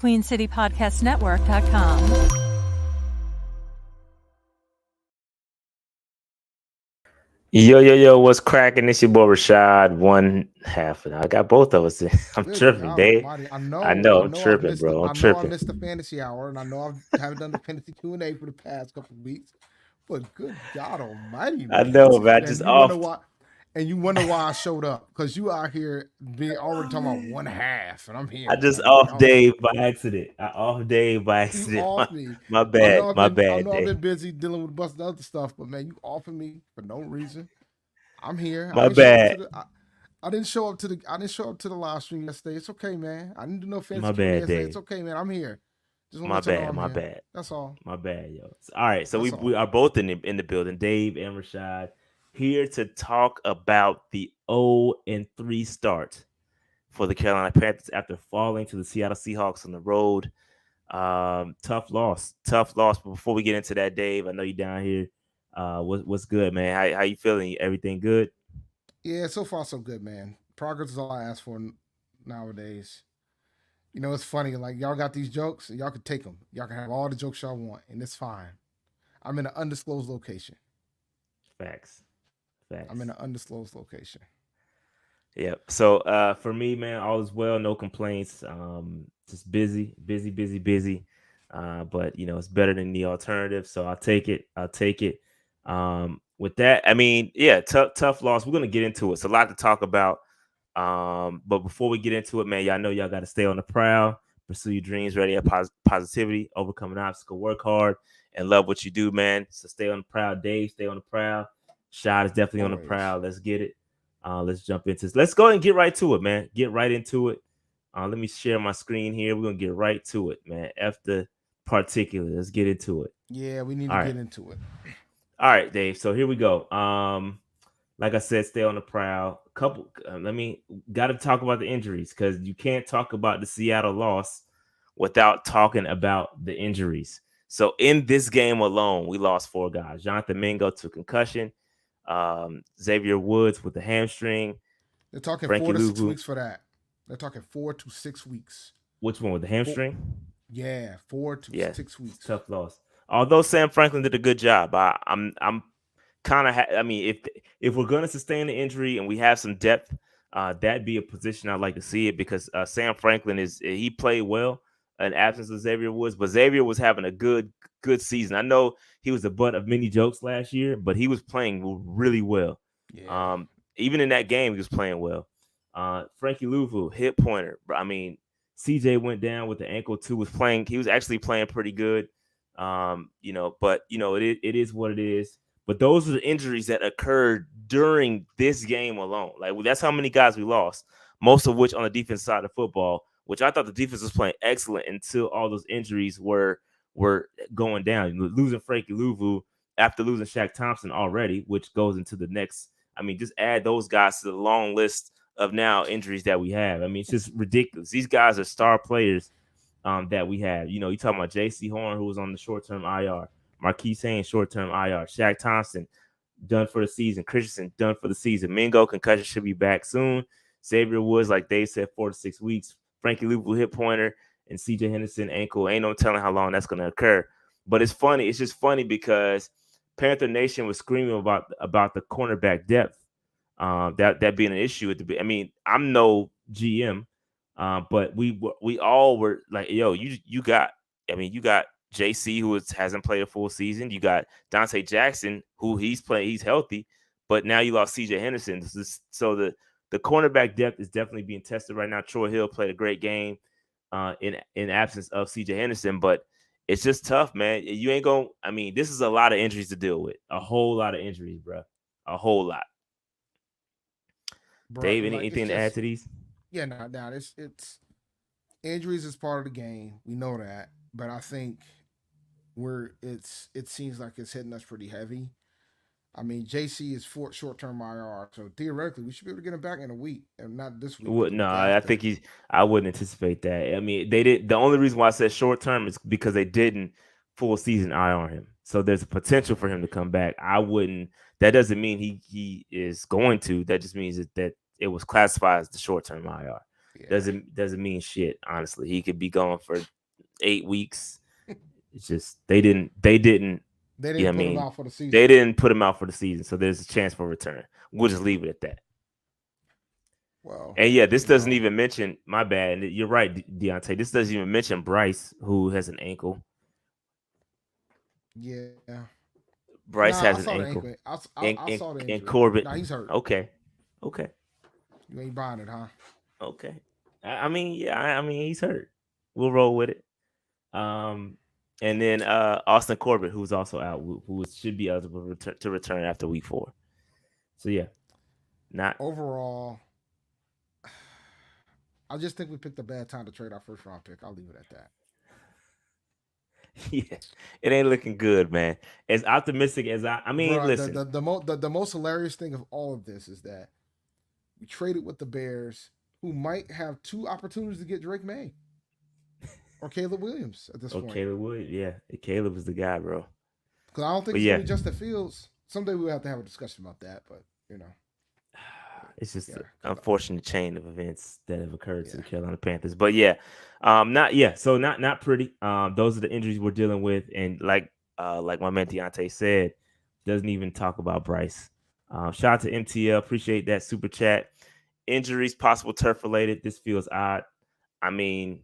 QueenCityPodcastNetwork.com. Yo, what's cracking? It's your boy Rashad. One half. I got both of us. I'm Good tripping, God Dave. Almighty! I I know I'm know, I've tripping, missed the, bro. I'm I know I tripping. missed the fantasy hour, and I know I haven't done the fantasy Q&A for the past couple of weeks. But good God Almighty, I man! know, man. I And just you wonder off. why? And you wonder why I showed up because you out here being already talking about one half, and I'm I here just like, off oh, Dave by accident. I off Dave by you accident. off me. My I bad. know I've My been I bad, know I've Dave. been busy dealing with a bunch of other stuff, but man, you offing me for no reason. I'm here. I My ain't show up to bad. the. I didn't show up to the. I didn't show up to the live stream yesterday. It's okay, man. I didn't do no fancy My Q&A bad, yesterday. It's Dave. okay, man. I'm here. Just want to My let y'all know bad. I'm My here. bad. That's all. My bad, yo. All right, so we, That's we all. are both in the building. Dave and Rashad here to talk about the 0-3 start for the Carolina Panthers after falling to the Seattle Seahawks on the road. Tough loss. But before we get into that, Dave, I know you down here. What's good, man? How you feeling? Everything good? Yeah, so far so good, man. Progress is all I ask for nowadays. You know, it's funny. Like y'all got these jokes, and y'all can take them. Y'all can have all the jokes y'all want, and it's fine. I'm in an undisclosed location. Facts. I'm in an undisclosed location. Yep. So for me, man, all is well, no complaints. Just busy. But it's better than the alternative. So I'll take it. With that, I mean, yeah, tough loss. We're gonna get into it. It's a lot to talk about. But before we get into it, man, y'all know y'all got to stay on the prowl, pursue your dreams, ready at positivity, overcome an obstacle, work hard, and love what you do, man. So stay on the prowl, Dave. Stay on the prowl. Shot is definitely on the Always. prowl. Let's get it. Let's jump into this. Let's go ahead and get right to it, man. Get right into it. Let me share my screen here. We're gonna get right to it, man. After particular, let's get into it. Yeah, we need All to right. get into it. All right, Dave. So here we go. Like I said, stay on the prowl. Got to talk about the injuries because you can't talk about the Seattle loss without talking about the injuries. So in this game alone, we lost 4 guys. Jonathan Mingo to concussion. Xavier Woods with the hamstring. They're talking Frankie 4 to 6 Louvu. weeks for that. They're talking 4 to 6 weeks. Which one with the Four, hamstring? yeah, 4 to Yeah, 6 weeks. tough loss. Although Sam Franklin did a good job, I'm kind of. I mean, if we're gonna sustain the injury and we have some depth, that'd be a position I'd like to see it because Sam Franklin he played well in absence of Xavier Woods, but Xavier was having a good season. I know he was the butt of many jokes last year, but he was playing really well. Yeah. Even in that game, he was playing well. Frankie Louvu, hip pointer. I mean, CJ went down with the ankle too. He was actually playing pretty good. But it is what it is. But those are the injuries that occurred during this game alone. Like that's how many guys we lost, most of which on the defense side of football, which I thought the defense was playing excellent until all those injuries were going down. Losing Frankie Louvu after losing Shaq Thompson already, which goes into the next. I mean, just add those guys to the long list of now injuries that we have. I mean, it's just ridiculous. These guys are star players that we have. You talking about J.C. Horn, who was on the short-term IR. Marquise Haynes, short-term IR. Shaq Thompson, done for the season. Christensen, done for the season. Mingo, concussion, should be back soon. Xavier Woods, like Dave said, 4 to 6 weeks. Frankie Louvu, hip pointer. And C.J. Henderson, ankle. Ain't no telling how long that's going to occur. But it's funny. It's just funny because Panther Nation was screaming about the cornerback depth. That being an issue. I mean, I'm no GM, but we all were like, yo, you got JC who hasn't played a full season. You got Dante Jackson who he's healthy, but now you lost CJ Henderson. So the cornerback depth is definitely being tested right now. Troy Hill played a great game in absence of CJ Henderson, but it's just tough, man. You ain't going. I mean, this is a lot of injuries to deal with. A whole lot of injuries, bro. A whole lot. Bro, Dave, like, anything to add to these? Yeah, no, it's injuries is part of the game. We know that, but I think it seems like it's hitting us pretty heavy. I mean, JC is for short-term IR, so theoretically we should be able to get him back in a week, and not this week, but the No, week I after. think I wouldn't anticipate that. I mean, they did. The only reason why I said short term is because they didn't full season eye on him. So there's a potential for him to come back. I wouldn't. That doesn't mean he is going to. That just means that it was classified as the short term IR. Yeah, doesn't mean shit. Honestly, he could be gone for 8 weeks. It's just they didn't. they Yeah, I didn't put him mean out for the they season. didn't put him out for the season, so there's a chance for return. We'll just leave it at that. Well, And yeah, this you doesn't know, even mention my bad. You're right, Deontay. This doesn't even mention Bryce, who has an ankle. yeah. Nah, Bryce I has saw an the ankle. ankle, I saw the and injury. Corbett. Nah, he's hurt. Okay, okay, You ain't buying it, huh? okay. I mean, yeah, I mean he's hurt. We'll roll with it. Um, and then Austin Corbett, who's also out, who should be eligible to return after week 4. So yeah, not Overall, I just think we picked a bad time to trade our first round pick. I'll leave it at that. yeah, it ain't looking good, man. As optimistic as I mean, Bro, listen, the most hilarious thing of all of this is that we traded with the Bears, who might have two opportunities to get Drake May or Caleb Williams at this oh point. Caleb Wood, yeah, Caleb was the guy, bro. Because I don't think But it's going yeah, to be Justin Fields. Someday we'll have to have a discussion about that. But it's just yeah, an because unfortunate chain of events that have occurred to yeah, the Carolina Panthers. But yeah, not yeah, so not pretty. Those are the injuries we're dealing with, and like my man Deontay said, doesn't even talk about Bryce. Shout out to MTL, appreciate that super chat. Injuries possible turf related. This feels odd. I mean,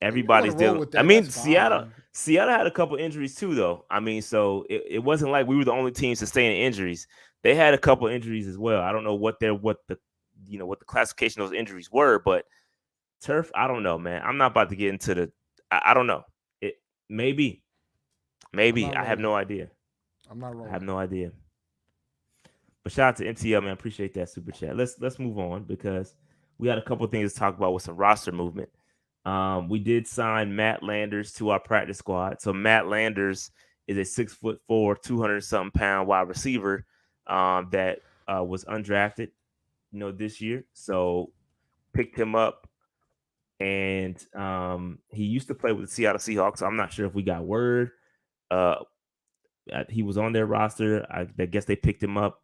if you want to everybody's roll dealing. with I that, mean, that's Seattle fine. Seattle had a couple injuries too, though. I mean, so it wasn't like we were the only team sustaining injuries. They had a couple injuries as well. I don't know what the classification of those injuries were, but turf. I don't know, man. I'm not about to get into the. I don't know. It maybe I'm maybe not I have rolling. no idea. I'm not I have rolling. no idea. But shout out to MTL, man. Appreciate that super chat. Let's move on because we had a couple of things to talk about with some roster movement. We did sign Matt Landers to our practice squad. So Matt Landers is a 6'4", 200-something pound wide receiver that was undrafted, this year. So picked him up, and he used to play with the Seattle Seahawks. So I'm not sure if we got word. Uh, he was on their roster. I guess they picked him up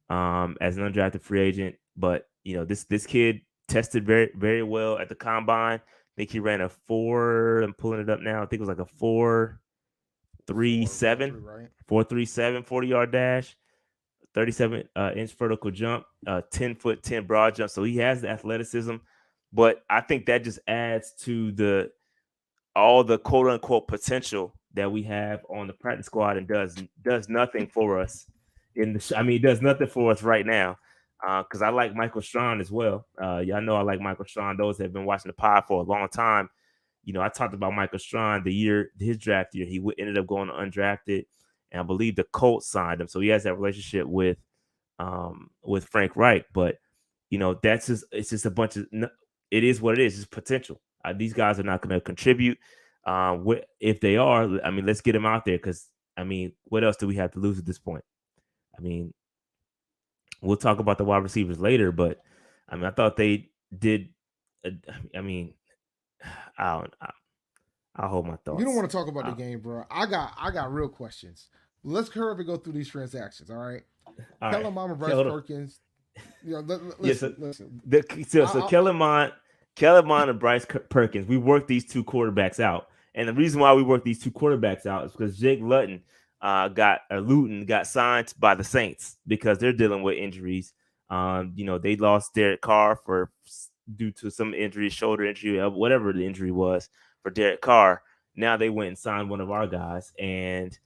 as an undrafted free agent. But this kid tested very very well at the combine. I think he ran a 4. I'm pulling it up now. I think it was like a 4.37, Right? 4.37 40-yard dash, 37 inch vertical jump, 10-foot 10 broad jump. So he has the athleticism, but I think that just adds to the all the quote unquote potential that we have on the practice squad and does nothing for us I mean, it does nothing for us right now. Because I like Michael Strawn as well. Y'all know I like Michael Strawn. Those that have been watching the pod for a long time. I talked about Michael Strawn his draft year. He ended up going undrafted, and I believe the Colts signed him. So he has that relationship with Frank Reich. But it's just a bunch of. It is what it is. It's potential. These guys are not going to contribute. If they are, I mean, let's get them out there because I mean, what else do we have to lose at this point? I mean, we'll talk about the wide receivers later, but I mean, I thought they did. I mean, I don't. I'll hold my You don't thoughts. want to talk about the game, bro. I got real questions. Let's hurry up and go through these transactions. All right. All right, Kellen Mama, Bryce Kel, Perkins. yeah. Listen, listen. So Kellen Mond and Bryce Perkins. We worked these two quarterbacks out, and the reason why we worked these two quarterbacks out is because Jake Luton got signed by the Saints because they're dealing with injuries. They lost Derek Carr due to some injury, shoulder injury, whatever the injury was for Derek Carr. Now they went and signed one of our guys, and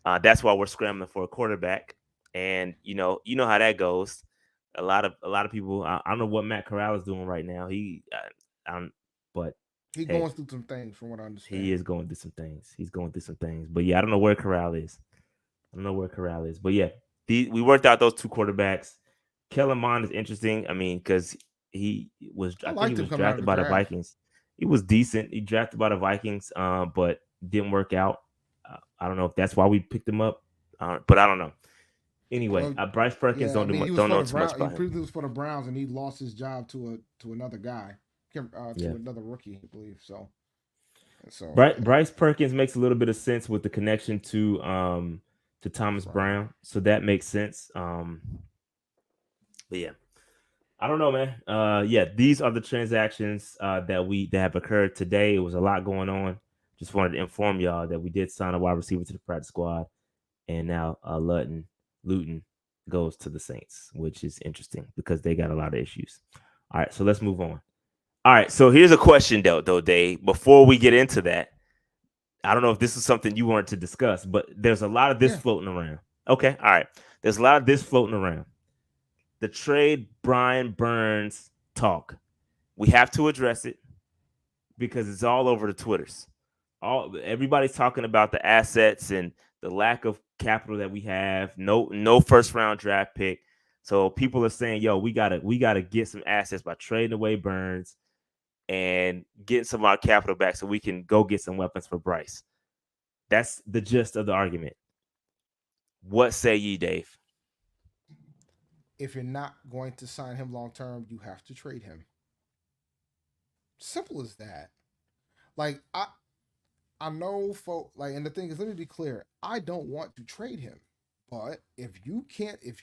that's why we're scrambling for a quarterback. And how that goes. A lot of people. I don't know what Matt Corral is doing right now. But He hey, going through some things, from what I he understand. is going through some things. He's going through some things. But yeah, I don't know where Corral is. I don't know where Corral is. But yeah, we worked out those two quarterbacks. Kellen Mond is interesting. I mean, because I I think he liked him was coming out of drafted the by the draft. Vikings. He was decent. He drafted by the Vikings, but didn't work out. I don't know if that's why we picked him up, but I don't know. Anyway, Well, Bryce Perkins yeah, I mean, he was don't for know the too much Brown. He about him. previously was for the Browns, and he lost his job to another guy, Yeah, to another rookie, I believe. So Bryce Perkins makes a little bit of sense with the connection to Thomas right. Brown, so that makes sense. But yeah, I don't know, man. Yeah, these are the transactions that have occurred today. It was a lot going on. Just wanted to inform y'all that we did sign a wide receiver to the practice squad, and now Luton goes to the Saints, which is interesting because they got a lot of issues. All right, so let's move on. All right, so here's a question though, Dave. Before we get into that, I don't know if this is something you wanted to discuss, but there's a lot of this Yeah, floating around. Okay, all right. There's a lot of this floating around. The trade Brian Burns talk. We have to address it because it's all over the Twitters. Everybody's talking about the assets and the lack of capital that we have. No first round draft pick. So people are saying, "Yo, we gotta get some assets by trading away Burns and getting some of our capital back so we can go get some weapons for Bryce." That's the gist of the argument. What say ye, Dave? if you're not going to sign him long term, you have to trade him. Simple as that. Like I know, folk. Like, and the thing is, let me be clear. I don't want to trade him, but if you can't, if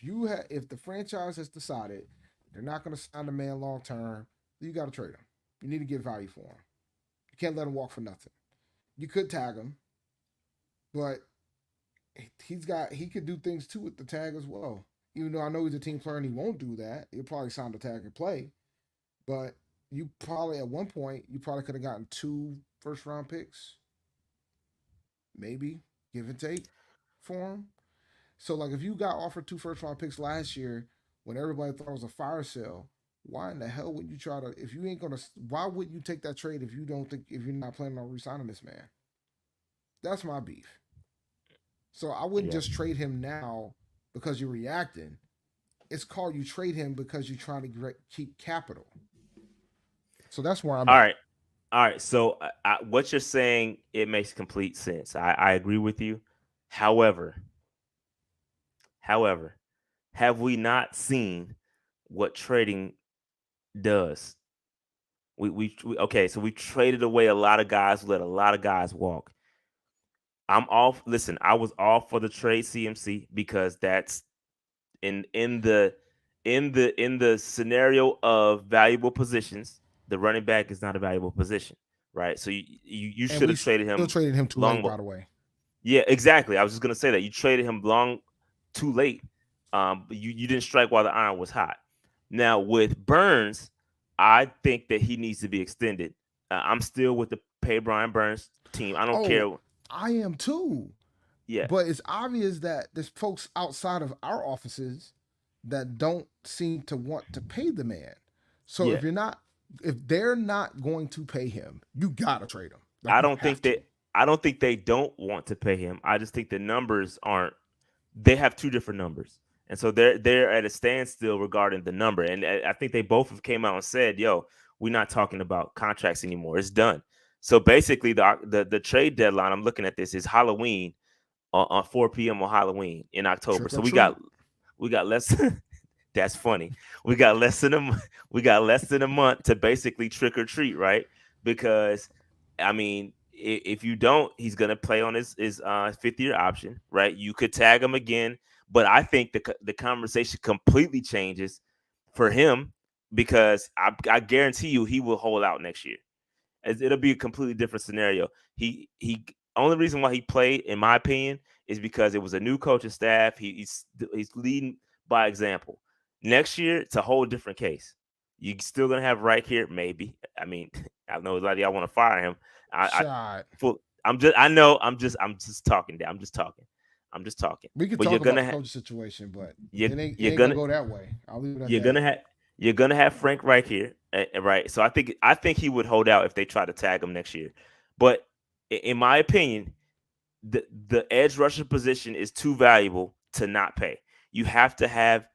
the franchise has decided they're not going to sign the man long term, you got to trade him. You need to get value for him. You can't let him walk for nothing. You could tag him, but he could do things too with the tag as well. Even though I know he's a team player and he won't do that, he'll probably sign the tag and play. But you probably at one point you probably could have gotten two first round picks, maybe give and take for him. So like if you got offered two first round picks last year when everybody thought it was a fire sale, why in the hell would you try to if you ain't gonna why would you take that trade if you don't think if you're not planning on resigning this man? That's my beef. So I wouldn't Yeah. just trade him now because you're reacting. It's called you trade him because you're trying to keep capital. So that's where I'm All at. right. All right. So what you're saying, it makes complete sense. I agree with you. However, however, have we not seen what trading does? Okay. So we traded away a lot of guys, let a lot of guys walk. I'm off. Listen, I was all for the trade CMC because that's in the in the scenario of valuable positions. The running back is not a valuable position, right? So you And should we have traded still him traded him too late, long. by the way. Yeah, exactly. I was just gonna say that you traded him long too late. But you didn't strike while the iron was hot. Now with Burns, I think that he needs to be extended. I'm still with the pay Brian Burns team. I don't Oh, care. I am too. Yeah, But it's obvious that there's folks outside of our offices that don't seem to want to pay the man. So yeah. if they're not going to pay him, you gotta trade him. Like I you don't have think to. that I don't think they don't want to pay him. I just think the numbers aren't. They have two different numbers, and so they're at a standstill regarding the number. And I think they both have came out and said, "Yo, we're not talking about contracts anymore. It's done." So basically, the trade deadline. I'm looking at this is Halloween on 4 p.m. on Halloween in October. Trick So or we got treat. we got less. That's funny. We got less than a month to basically trick or treat, right? Because I mean, if you don't, he's gonna play on his fifth year option, right? You could tag him again, but I think the conversation completely changes for him because I guarantee you he will hold out next year. It'll be a completely different scenario. He only reason why he played, in my opinion, is because it was a new coaching staff. He's leading by example. Next year, it's a whole different case. You still gonna have right here, maybe. I mean, I know a lot of y'all want to fire him. I Shot. full. I'm just. I know. I'm just talking. I'm just talking. I'm just talking. We could But talk about the coaching situation, but you it you're ain't gonna gonna go that way. I'll leave it at you're that. gonna have you're gonna have Frank right here, right? So I think he would hold out if they try to tag him next year. But in my opinion, the edge rusher position is too valuable to not pay. You have to have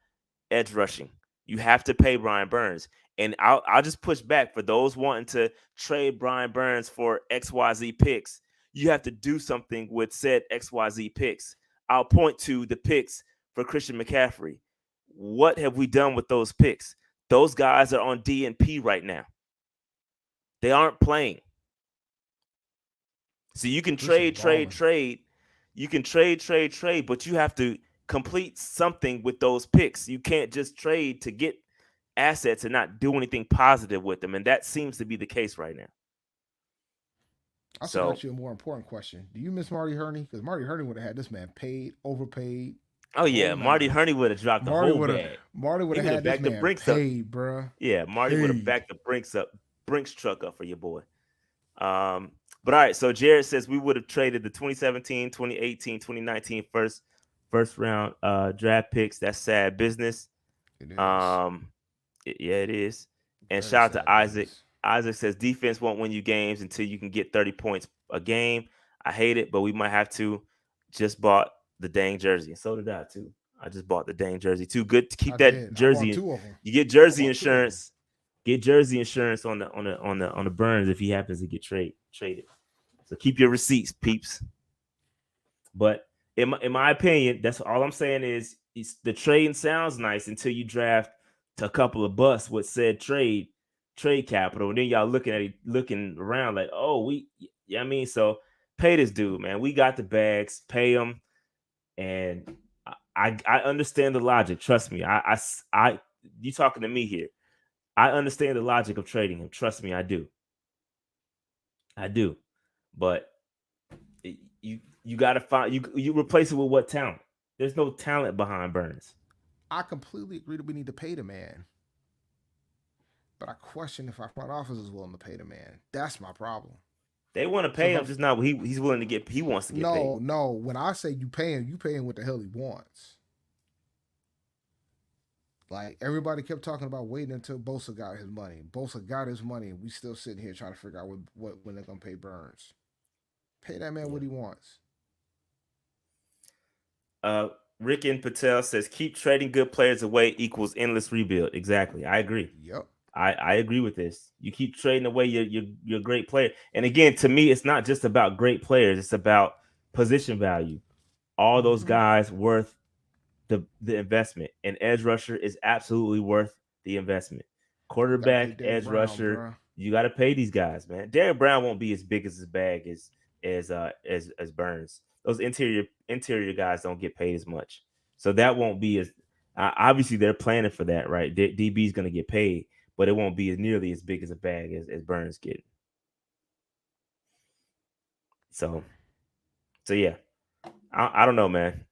edge rushing. You have to pay Brian Burns. And I'll just push back for those wanting to trade Brian Burns for XYZ picks. You have to do something with said XYZ picks. I'll point to the picks for Christian McCaffrey. What have we done with those picks? Those guys are on DNP right now. They aren't playing. So you can Christian's trade, trade, balling. trade. You can trade, trade, trade, but you have to complete something with those picks. You can't just trade to get. assets and not do anything positive with them, and that seems to be the case right now. I should So, ask you a more important question. Do you miss Marty Herney? Because Marty Herney would have had this man paid, overpaid, oh the whole yeah, Marty nine. Hurney would have dropped the Marty whole would have bag. Marty would He have would have had this backed the man Brinks up. paid, bruh. Yeah, Marty would have Paid. backed the Brinks truck up for your boy. But all right, so Jared says we would have traded the 2017, 2018, 2019 first round draft picks. That's sad business. It is. Um, yeah, it is. And Very shout out to sad Isaac. business. Isaac says defense won't win you games until you can get 30 points a game. I hate it, but we might have to. Just bought the dang jersey, and so did I too. I just bought the dang jersey too. Good to keep I that did. I bought jersey. two of them. You get I jersey bought two of them. insurance. Get jersey insurance on the Burns if he happens to get traded. So keep your receipts, peeps. But in my opinion, that's all I'm saying is the trading sounds nice until you draft to a couple of busts with said trade capital, and then y'all looking around like, oh, yeah, I mean, so pay this dude, man. We got the bags, pay him, and I understand the logic. Trust me, I you talking to me here. I understand the logic of trading him. Trust me, I do. I do. But you got to find you replace it with what talent? There's no talent behind Burns. I completely agree that we need to pay the man. But I question if our front office is willing to pay the man. That's my problem. They want to So pay if him, I, just not he's willing to get. He wants to get paid. no. When I say you pay him what the hell he wants. Like everybody kept talking about waiting until Bosa got his money. Bosa got his money, and we still sitting here trying to figure out what when they're gonna pay Burns. Pay that man Yeah. what he wants. Uh, Rick and Patel says keep trading good players away equals endless rebuild. Exactly, I agree. Yep. I agree with this. You keep trading away your great player, and again, to me, it's not just about great players; it's about position value. All those Mm-hmm. guys worth the investment. And edge rusher is absolutely worth the investment. Gotta pay Quarterback, Derek edge Brown, rusher, bro. you got to pay these guys, man. Derek Brown won't be as big as his bag as Burns. Those interior guys don't get paid as much, so that won't be as obviously they're planning for that, right? DB is going to get paid, but it won't be as nearly as big as a bag as Burns getting. So yeah, I don't know, man.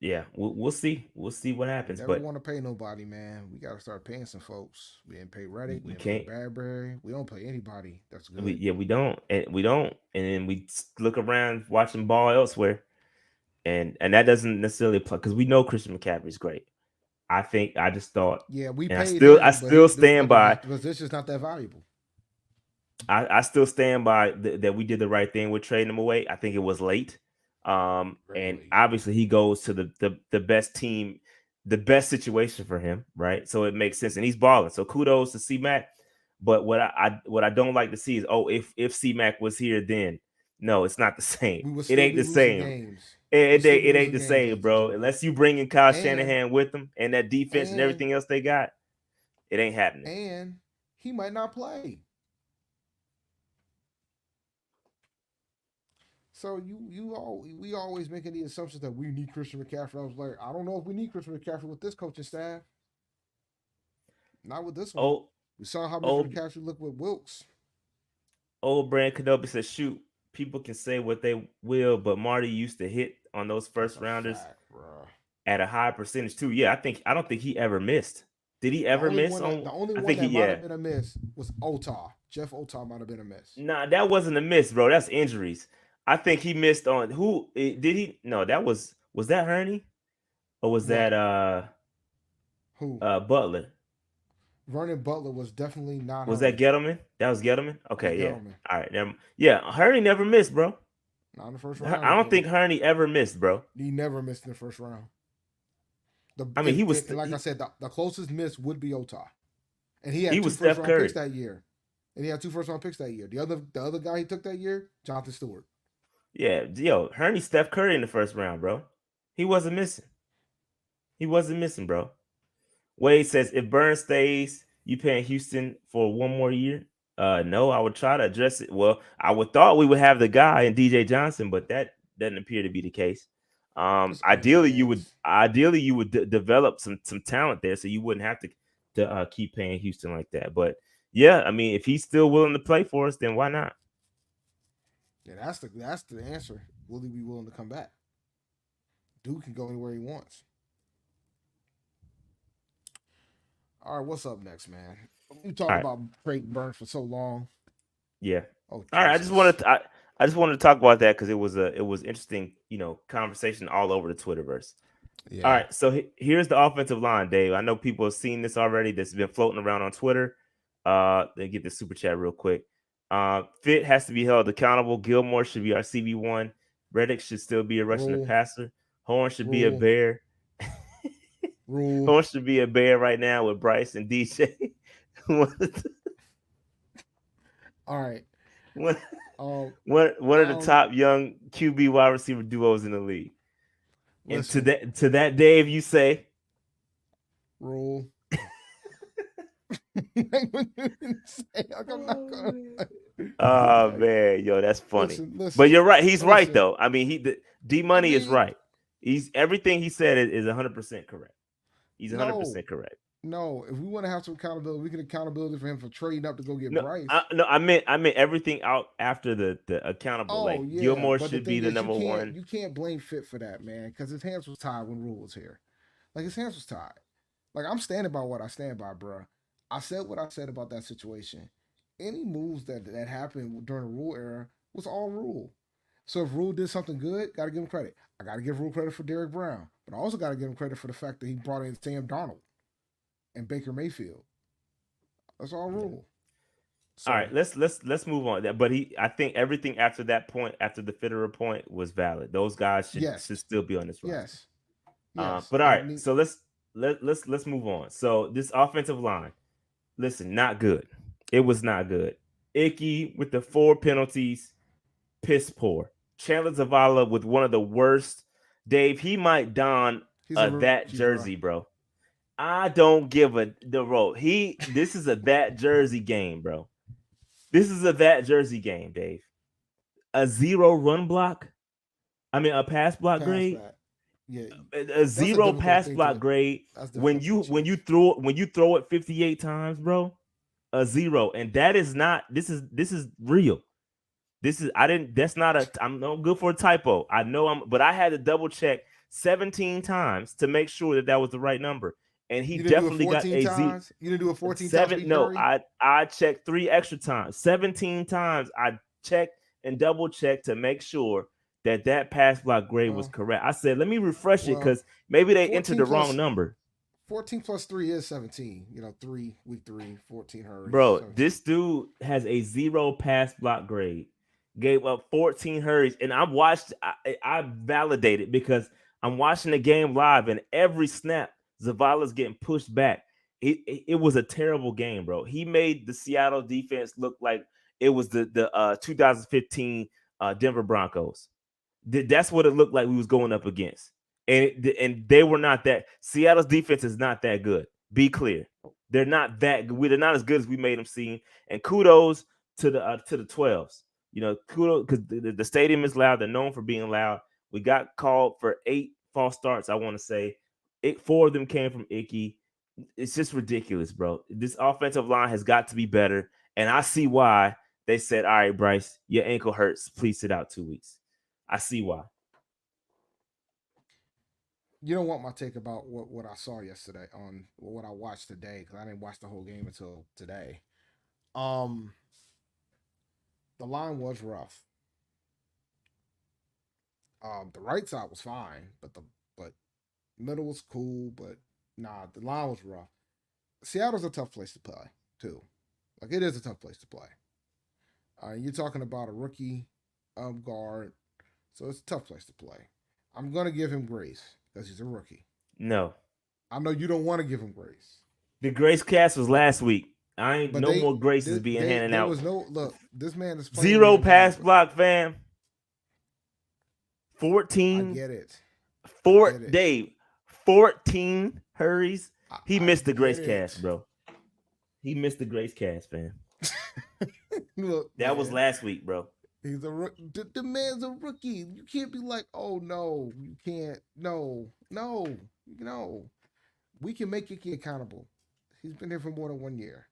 Yeah, we'll see. We'll see what happens. Never But want to pay nobody, man. We gotta start paying some folks. We didn't pay Reddick. We we didn't pay can't. Bradbury. We don't pay anybody. That's good. We don't, and then we look around watching ball elsewhere, and that doesn't necessarily apply because we know Christian McCaffrey is great. I just thought, Yeah, we and I paid still I him, but still stand the by. position's not that valuable. I still stand by that we did the right thing with trading him away. I think it was late. Very And late. obviously he goes to the best team, the best situation for him, right? So it makes sense, and he's balling. So kudos to C-Mac. But what I don't like to see is, oh, if C-Mac was here, then no, it's not the same. We would It still ain't be the losing same. games. It, We still it, be it ain't losing the games, same, bro. ATG. Unless you bring in Kyle And Shanahan with them and that defense and and everything else they got, it ain't happening. and he might not play. So we always making the assumptions that we need Christian McCaffrey. I was like, I don't know if we need Christian McCaffrey with this coaching staff. Not with this one. Oh, We saw how Mr. old McCaffrey looked with Wilkes. old Brand Kenobi says, shoot, people can say what they will, but Marty used to hit on those That's first a rounders fact, bro. at a high percentage too. Yeah, I don't think he ever missed. Did he ever miss on? The only I one think that might yeah. have been a miss was Otah. Jeff Otah might have been a miss. Nah, that wasn't a miss, bro. That's injuries. I think he missed on did he? No, that was that Hurney or was that What? Who? Butler? Vernon Butler was definitely not Was that Hurney. Gettleman? That was Gettleman. That's Okay, yeah. Gettleman. All right, yeah. Hurney never missed, bro. Not in the first round. I don't think Hurney ever missed, bro. He never missed in the first round. I mean, he was like I said, the closest miss would be Otah, and he he had two was first Steph round Curry. picks that year. And he had two first round picks that year. The other guy he took that year, Jonathan Stewart. Yeah, yo, Hurney Steph Curry in the first round, bro. He wasn't missing. He wasn't missing, bro. Wade says if Burns stays, you paying Houston for one more year? No, I would try to address it. Well, I would thought we would have the guy in DJ Johnson, but that doesn't appear to be the case. It's early Ideally, you would days. develop some talent there, so you wouldn't have to to keep paying Houston like that. But yeah, I mean, if he's still willing to play for us, then why not? Yeah, that's the answer. Will he be willing to come back? Dude can go anywhere he wants. All right, what's up next, man? We All talk right, about Creighton Burns for so long. yeah. Oh All right, Jesus. I just wanted to talk about that because it was interesting, conversation all over the Twitterverse. All Yeah. right, so here's the offensive line, Dave. I know people have seen this already. This has been floating around on Twitter. They get the super chat real quick. Fit has to be held accountable. Gilmore should be our CB1. Reddick should still be a rushing the Rule. passer. Horn should be a Rule. bear. Rule. Horn should be a bear right now with Bryce and DJ. one, All right. one, Um. one of the Um. top young QB wide receiver duos in the league. And Listen. to that, Dave, you say Rule. I'm not gonna. oh man, yo, that's funny. Listen. But Listen. you're right. He's right Listen. though. I mean, D I Money is mean, right. He's everything he said is 100% correct. He's no. 100% correct. No, if we want to have some accountability, we can accountability for him for trading up to go get No, Bryce. I meant everything out after the accountable. Oh Like yeah, Gilmore but the should be thing the is, number one. you can't blame Fit for that, man, because his hands was tied when Rule was here. Like his hands was tied. Like I'm standing by what I stand by, bro. I said what I said about that situation. Any moves that happened during the Rule era was all Rule. So if Rule did something good, got to give him credit. I got to give Rule credit for Derrick Brown, but I also got to give him credit for the fact that he brought in Sam Darnold and Baker Mayfield. That's all Yeah. Rule. All So right, let's move on. But I think everything after that point, after the Fitterer point, was valid. Those guys yes, should still be on this roster. yes, yes. But all And right, it need, so let's move on. So this offensive line, listen, not good. It was not good. Icky with the 4 penalties, piss poor. Chandler Zavala with one of the worst. Dave, he might don he's a that rookie, bro. jersey, bro. I don't give a the roll. This is a that jersey game, bro. This is a that jersey game, Dave. A zero run block. I mean, a pass block Pass grade. that. Yeah, A that's a zero difficult pass thing block to. grade That's difficult to achieve. when you throw it 58 times, bro. A zero, and that is not. This is real. This is I didn't. That's not a. I'm no good for a typo. I know but I had to double check 17 times to make sure that that was the right number. And he You didn't do it definitely got 14 a Z. times. You didn't do it 14 times, Seven. Steve No, Curry. I checked 3 extra times. 17 times I checked and double checked to make sure that that pass block grade was Well, correct. I said, let me refresh it well, because maybe they entered 14 the wrong plus number. 14 plus 3 is 17. Week 3, 14 hurries, Bro, 17. this dude has a zero pass block grade. Gave up 14 hurries, and I validated because I'm watching the game live, and every snap, Zavala's getting pushed back. It was a terrible game, bro. He made the Seattle defense look like it was the 2015 Denver Broncos. That's what it looked like we was going up against, and they were not that. Seattle's defense is not that good. Be clear, they're not that good. They're not as good as we made them seem. And kudos to the 12s. Kudos because the stadium is loud. They're known for being loud. We got called for 8 false starts. I want to say 4 of them came from Icky. It's just ridiculous, bro. This offensive line has got to be better, and I see why they said, "All right, Bryce, your ankle hurts. Please sit out 2 weeks." I see why. You don't want my take about what I saw yesterday on what I watched today because I didn't watch the whole game until today. Um, the line was rough. The right side was fine, but middle was cool, but nah, the line was rough. Seattle's a tough place to play too. Like it is a tough place to play. You're talking about a rookie guard, so it's a tough place to play. I'm gonna give him grace because he's a rookie. No, I know you don't want to give him grace, the grace cast was last week. I ain't but no more graces being handed there out. was no look. This man is playing Zero the pass entire. block, fam. I 14, get it. I 4 get it. Dave, 14 hurries. He I missed the get grace it. cast, bro. He missed the grace cast, fam. Look, That was man, last week, bro. he's the man's a rookie. You can't be like, oh no, you can't. No, no, no. We can make Icky accountable. He's been here for more than 1 year.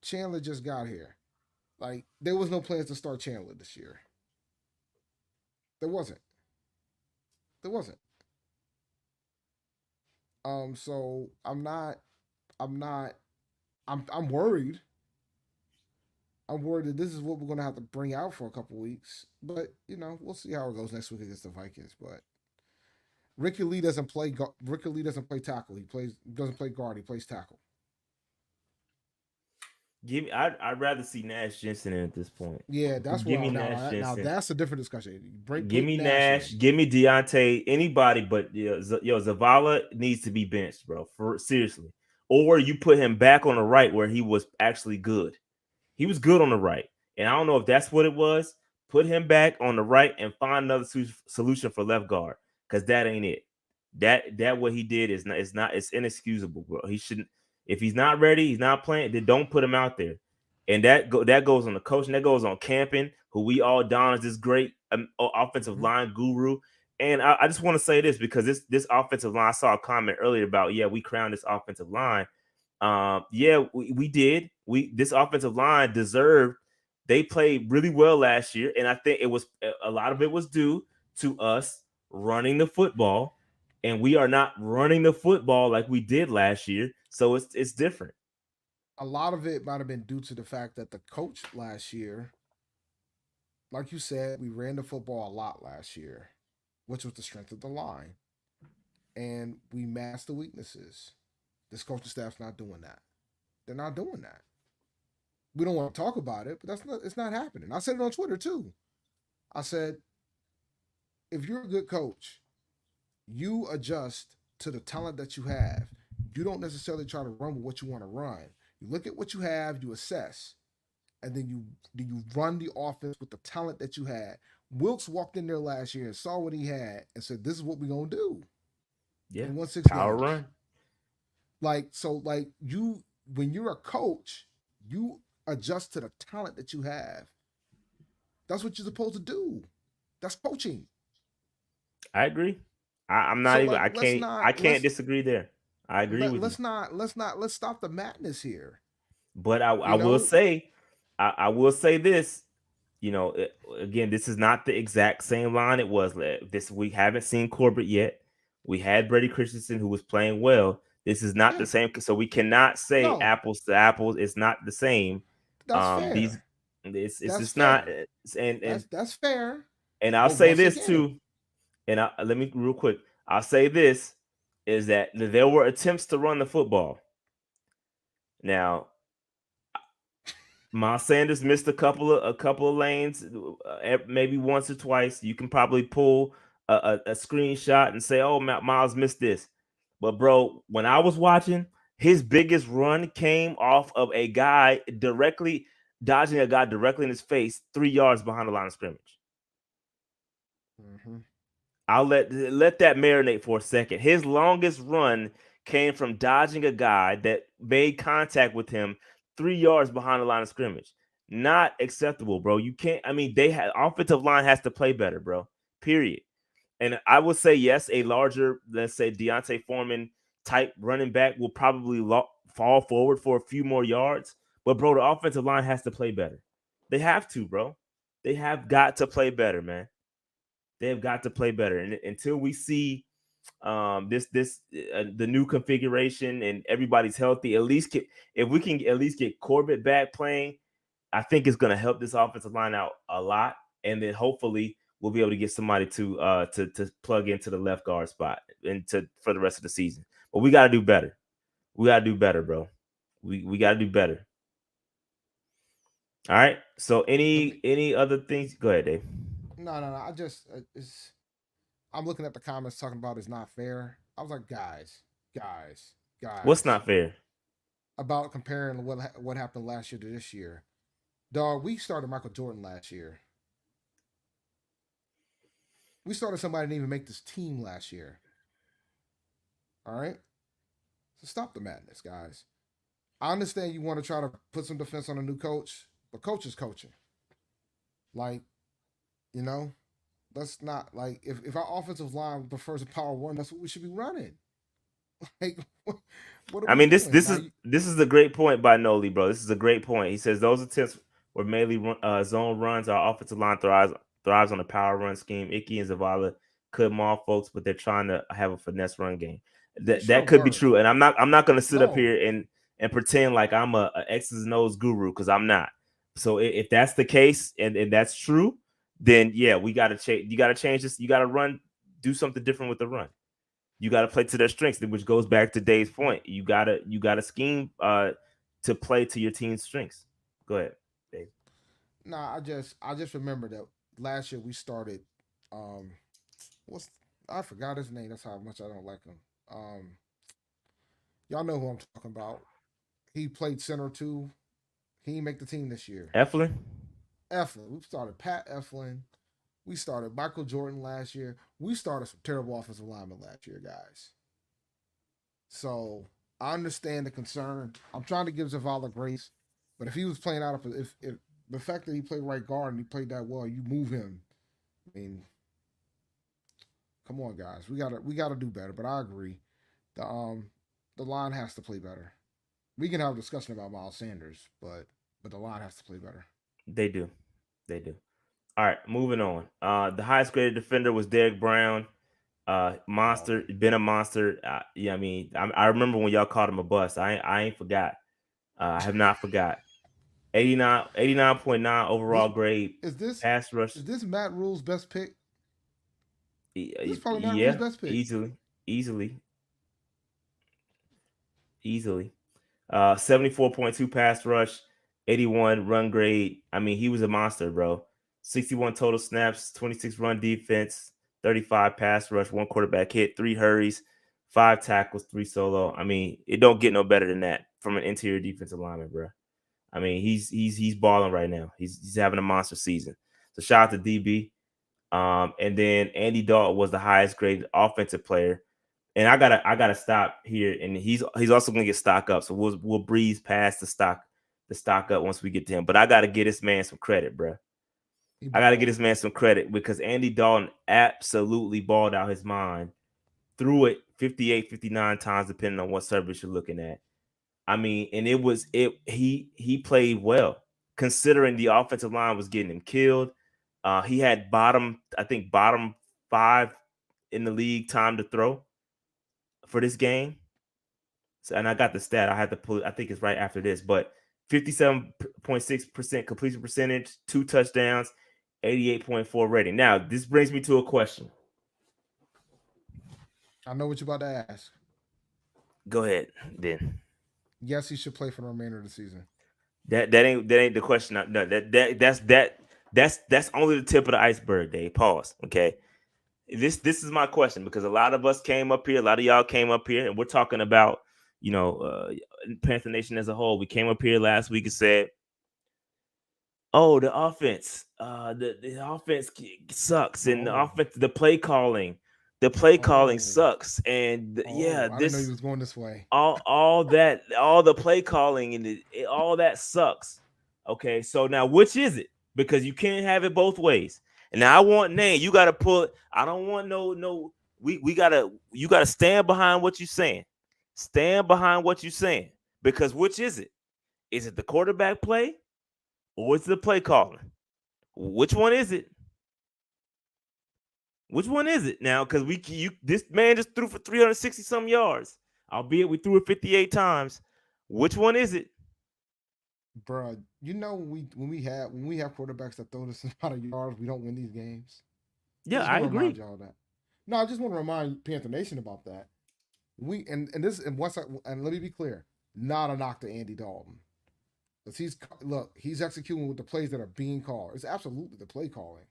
Chandler just got here. Like there was no plans to start Chandler this year. There wasn't. There wasn't. So I'm not. I'm not. I'm worried. I'm worried that this is what we're gonna have to bring out for a couple weeks. But we'll see how it goes next week against the Vikings. But Ricky Lee doesn't play. Ricky Lee doesn't play tackle. He plays doesn't play guard. He plays tackle. Give me. I'd rather see Nash Jensen at this point. Yeah, that's Give where me now. Nash Now Jensen. that's a different discussion. Give Put me Nash Nash. in. Give me Deontay. Anybody, but Zavala needs to be benched, bro. For seriously, or you put him back on the right where he was actually good. He was good on the right, and I don't know if that's what it was. Put him back on the right and find another solution for left guard because that ain't it. That what he did is not. It's not. It's inexcusable, bro. He shouldn't. If he's not ready, he's not playing. Then don't put him out there. And that goes on the coach, and that goes on Camping, who we all don as this great offensive Mhm. line guru. And I just want to say this because this offensive line, I saw a comment earlier about we crowned this offensive line. Yeah, we did. This offensive line deserved. They played really well last year, and I think it was a lot of it was due to us running the football, and we are not running the football like we did last year. So it's different. A lot of it might have been due to the fact that the coach last year, like you said, we ran the football a lot last year, which was the strength of the line, and we masked the weaknesses. This coaching staff's not doing that. They're not doing that. We don't want to talk about it, but that's not. It's not happening. I said it on Twitter too. I said, if you're a good coach, you adjust to the talent that you have. You don't necessarily try to run with what you want to run. You look at what you have, you assess, and then you run the offense with the talent that you had. Wilkes walked in there last year and saw what he had and said, "This is what we're gonna do." Yeah, And won six power games. run. Like you, when you're a coach, you adjust to the talent that you have. That's what you're supposed to do. That's coaching. I agree. I'm not So even. like, let's I not can't disagree there. I agree with you. let's stop the madness here. But I You will know, say, I will say this. Again, this is not the exact same line it was. This we haven't seen Corbett yet. We had Brady Christensen who was playing well. This is not the yeah, same, so we cannot say no, apples to apples. It's not the same. that's These fair. it's That's just not. fair. And That's fair. I'll But say once this again, too. And let me real quick. I'll say this is that there were attempts to run the football. Now, Miles Sanders missed a couple of lanes, maybe once or twice. You can probably pull a screenshot and say, "Oh, Miles missed this." But bro, when I was watching, his biggest run came off of a guy directly dodging a guy directly in his face, 3 yards behind the line of scrimmage. hmm I'll let that marinate for a second. His longest run came from dodging a guy that made contact with him 3 yards behind the line of scrimmage. Not acceptable, bro. You can't. I mean, they had offensive line has to play better, bro. Period. And I would say yes, a larger, let's say Deontay Foreman type running back will probably fall forward for a few more yards. But bro, the offensive line has to play better. They have to, bro. They have got to play better, man. They have got to play better, and until we see the new configuration and everybody's healthy, at least if we can at least get Corbett back playing, I think it's going to help this offensive line out a lot, and then hopefully we'll be able to get somebody to plug into the left guard spot and to for the rest of the season. But we got to do better. We got to do better, bro. We got to do better. All right. So let me. any other things? Go ahead, Dave. No. I just it's. I'm looking at the comments talking about it's not fair. I was like, guys, What's guys, not fair? about comparing what happened last year to this year. Dog, we started Michael Jordan last year. We started somebody that didn't even make this team last year. All right, so stop the madness, guys. I understand you want to try to put some defense on a new coach, but coach is coaching. Like, you know, let's not like if our offensive line prefers a power one, that's what we should be running. Like, What are I we mean, doing now? this is a great point by Noli, bro. This is a great point. He says those attempts were mainly zone runs. Our offensive line thrives on a power run scheme. Icky and Zavala could maul folks, but they're trying to have a finesse run game. They That sure could be were. true, and I'm not going to sit up No, here and pretend like I'm a X's and O's guru because I'm not. So if that's the case and that's true, then yeah, we got to change. You got to change this. You got to do something different with the run. You got to play to their strengths, which goes back to Dave's point. You gotta scheme to play to your team's strengths. Go ahead, Dave. nah. I just remember that last year we started. Um, what's I forgot his name. That's how much I don't like him. Um, y'all know who I'm talking about. He played center too. He didn't make the team this year. Eflin. Eflin. We started Pat Eflin. We started Michael Jordan last year. We started some terrible offensive linemen last year, guys. So I understand the concern. I'm trying to give Zavala grace, but if he was playing out of if the fact that he played right guard and he played that well, you move him. I mean, come on, guys, we gotta do better. But I agree, the um the line has to play better. We can have a discussion about Miles Sanders, but the line has to play better. They do, they do. All right, moving on. The highest graded defender was Derek Brown. Oh, Monster, been a monster. Yeah, I mean, I remember when y'all called him a bust. I ain't forgot. I have not forgot. 89.9 this overall grade. is this Pass rush. is this Matt Rule's best pick? This is probably Matt Rule's Yeah, best pick. easily, easily. 74.2 pass rush, 81 run grade. I mean, he was a monster, bro. 61 total snaps, 26 run defense, 35 pass rush, one quarterback hit, three hurries, five tackles, three solo. I mean, it don't get no better than that from an interior defensive lineman, bro. I mean, he's balling right now. He's having a monster season. So shout out to DB. And then Andy Dalton was the highest graded offensive player. And I gotta stop here. And he's also gonna get stock up. So we'll breeze past the stock up once we get to him. But I gotta get this man some credit, bro. He I gotta get balled. this man some credit because Andy Dalton absolutely balled out his mind, threw it 58, 59 times, depending on what service you're looking at. I mean, and it was it he played well considering the offensive line was getting him killed. He had I think bottom five in the league time to throw for this game. So, and I got the stat. I had to pull it. I think it's right after this, but 57.6% completion percentage, two touchdowns, 88.4 rating. Now, this brings me to a question. I know what you're about to ask. Go ahead, then. Yes, he should play for the remainder of the season. That ain't the question. No, that's only the tip of the iceberg, Dave. Pause. Okay. This is my question because a lot of us came up here, a lot of y'all came up here, and we're talking about Panther Nation as a whole. We came up here last week and said, "Oh, the offense, the offense sucks, and Oh, the play calling oh, sucks, and oh! yeah, I didn't know he this was going this way. all the play calling and all that sucks." Okay, so now which is it? Because you can't have it both ways. And now I want name. You gotta pull it. I don't want no. We gotta you gotta stand behind what you're saying. Stand behind what you're saying. Because which is it? Is it the quarterback play or is it the play calling? Which one is it? Which one is it now? Because this man just threw for 360 some yards, albeit we threw it 58 times. Which one is it? Bruh, you know when we have quarterbacks that throw this amount of yards, we don't win these games. I Yeah, just I want to remind agree. y'all that. No, I just want to remind Panther Nation about that. We and this and once I, and let me be clear, not a knock to Andy Dalton. Because he's executing with the plays that are being called. It's absolutely the play calling.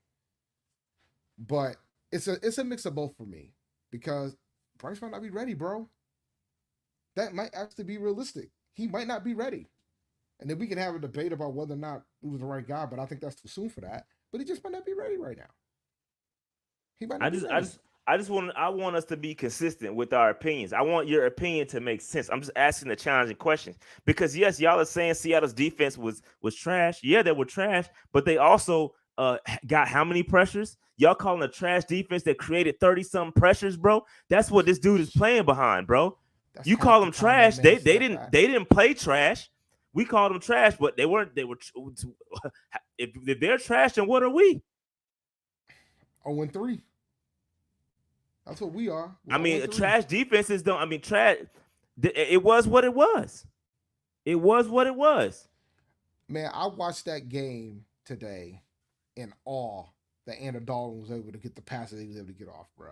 But it's a mix of both for me. Because Bryce might not be ready, bro. That might actually be realistic. He might not be ready. And then we can have a debate about whether or not he was the right guy, but I think that's too soon for that. But he just might not be ready right now. He might I not be just I ready. just I want us to be consistent with our opinions. I want your opinion to make sense. I'm just asking the challenging questions because yes, y'all are saying Seattle's defense was trash. Yeah, they were trash, but they also got how many pressures? Y'all calling a trash defense that created 30 some pressures, bro? That's what this dude is playing behind, bro. That's You half call the them time that trash. man They step didn't back. they didn't play trash. We called them trash, but they weren't. They were. If they're trash, then what are we? 0-3. That's what we are. We're I mean, 0-3. trash defenses don't. I mean, trash. It was what it was. It was what it was. Man, I watched that game today in awe that Andy Dalton was able to get the passes he was able to get off, bro.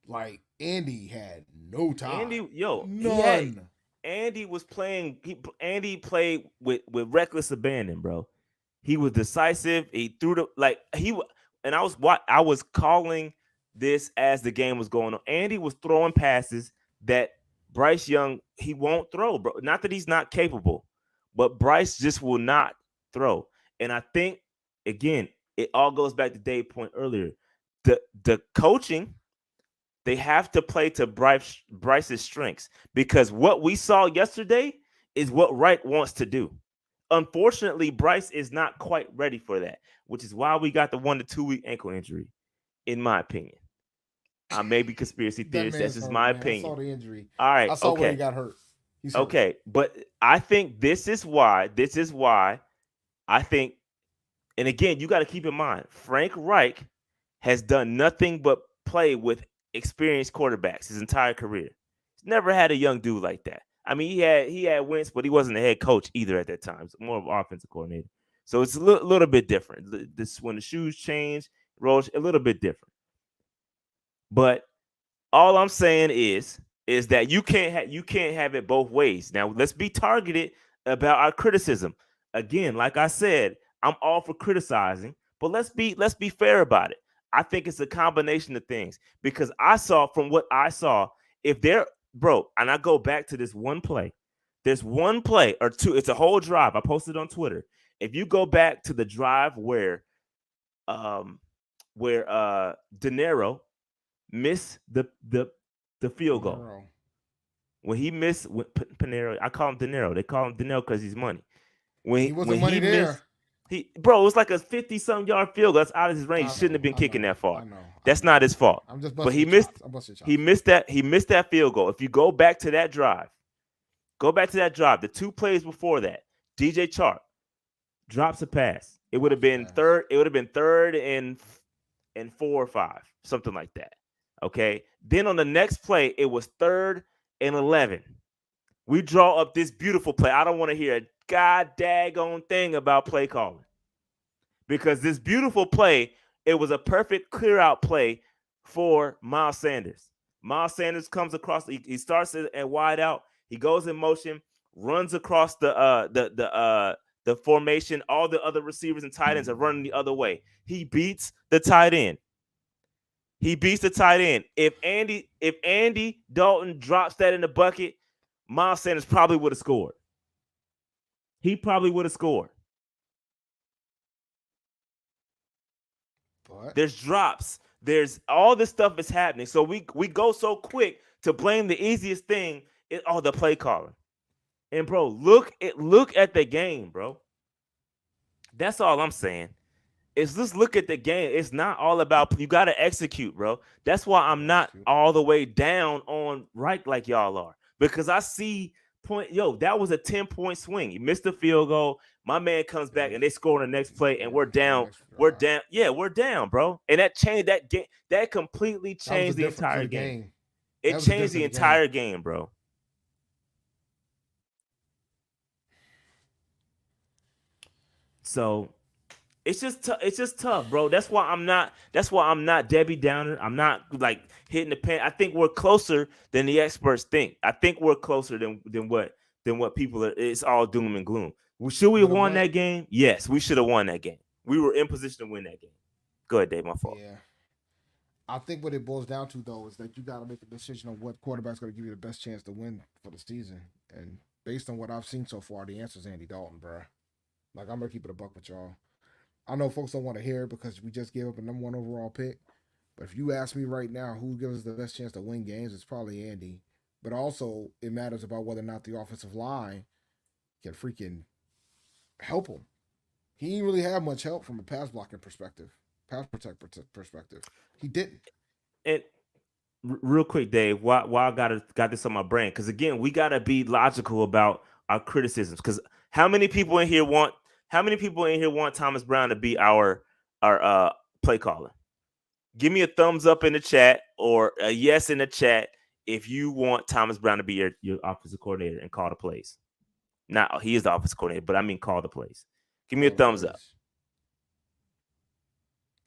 Like Andy had no time, He had none. Andy was playing. Andy played with reckless abandon, bro. He was decisive. He threw the like he and I was calling this as the game was going on. Andy was throwing passes that Bryce Young he won't throw, bro. Not that he's not capable, but Bryce just will not throw. And I think again, it all goes back to Dave's point earlier. The coaching they have to play to Bryce's strengths because what we saw yesterday is what Wright wants to do. Unfortunately, Bryce is not quite ready for that, which is why we got the 1 to 2 week ankle injury, in my opinion. I may be conspiracy That theorist. That's man's just hurt, my man. I opinion. saw the injury. All right. I saw where he Okay. got hurt. He's hurt. Okay. But I think this is why. I think, and again, you got to keep in mind, Frank Reich has done nothing but play with experienced quarterbacks his entire career. He's never had a young dude like that. I mean, he had Wentz, but he wasn't a head coach either at that time. It's more of an offensive coordinator. So it's a little bit different. This when the shoes change, rolls a little bit different. But all I'm saying is that you can't have it both ways. Now let's be targeted about our criticism. Again, like I said, I'm all for criticizing, but let's be fair about it. I think it's a combination of things because I saw from what I saw, if they're bro, and I go back to this one play. There's one play or two, it's a whole drive. I posted on Twitter. If you go back to the drive um De Niro missed the field goal. Panero. When he missed Panero, I call him De Niro. They call him De Niro because he's money. He When wasn't money he there. missed, it was like a 50-something yard field goal. That's out of his range. He I shouldn't know. have been I kicking know. that far. I know. I That's know. not his fault. I'm just But busting your chops. I'm busting your chops. he missed that field goal. If you go back to that drive, the 2 plays before that, DJ Chark drops a pass. It would have Drops the been pass. third. It would have been third and 4 or 5, something like that. Okay. Then on the next play, it was 3rd and 11. We draw up this beautiful play. I don't want to hear a god daggone thing about play calling because this beautiful play, it was a perfect clear out play for Miles Sanders. Miles Sanders comes across. He starts and wide out. He goes in motion, runs across the formation. All the other receivers and tight ends are running the other way. He beats the tight end. If Andy Dalton drops that in the bucket, Miles Sanders probably would have scored. He probably would have scored. But There's drops. There's all this stuff is happening. So we go so quick to blame the easiest thing the play calling. And bro, look at the game, bro. That's all I'm saying. Is just look at the game. It's not all about you got to execute, bro. That's why I'm not all the way down on right like y'all are because I see that was a 10-point swing. He missed the field goal. My man comes back and they score on the next play and we're down. We're down. Yeah, we're down, bro. And that changed that game. That completely changed the entire game. It changed the entire game, bro. So it's just tough, bro. That's why I'm not Debbie Downer. I'm not like hitting the pen. I think we're closer than the experts think. I think we're closer than what people are. It's all doom and gloom. Should we have won that game? Yes, we should have won that game. We were in position to win that game. Go ahead, Dave. My fault. Yeah. I think what it boils down to though is that you got to make a decision on what quarterback's going to give you the best chance to win for the season. And based on what I've seen so far, the answer is Andy Dalton, bro. Like I'm gonna keep it a buck with y'all. I know folks don't want to hear it because we just gave up a #1 overall pick. But if you ask me right now who gives us the best chance to win games, it's probably Andy. But also, it matters about whether or not the offensive line can freaking help him. He didn't really have much help from a pass blocking perspective, pass protect perspective. He didn't. And real quick, Dave, why I got this on my brain? Because again, we gotta be logical about our criticisms. Because how many people in here want Thomas Brown to be our play caller? Give me a thumbs up in the chat or a yes in the chat if you want Thomas Brown to be your offensive coordinator and call the plays. Now he is the offensive coordinator, but I mean call the plays. Give me a All the thumbs up.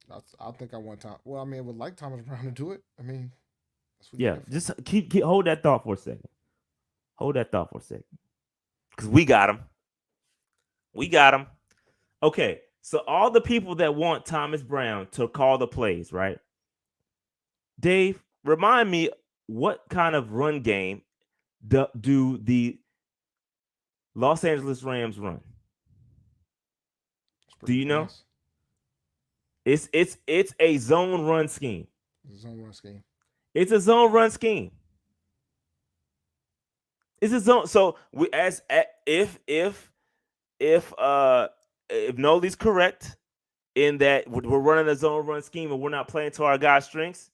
plays. I think I want Tom. Well, I mean, I would like Thomas Brown to do it. I mean, that's what you Yeah, get for. just keep hold that thought for a second. Hold that thought for a second. Because we got him. We got him. Okay, so all the people that want Thomas Brown to call the plays, right? Dave, remind me what kind of run game do the Los Angeles Rams run? Do you know? Nice. It's a zone run scheme. Zone run scheme. It's a zone run scheme. It's a zone. So we as if Noli's correct in that we're running a zone run scheme and we're not playing to our guys' strengths,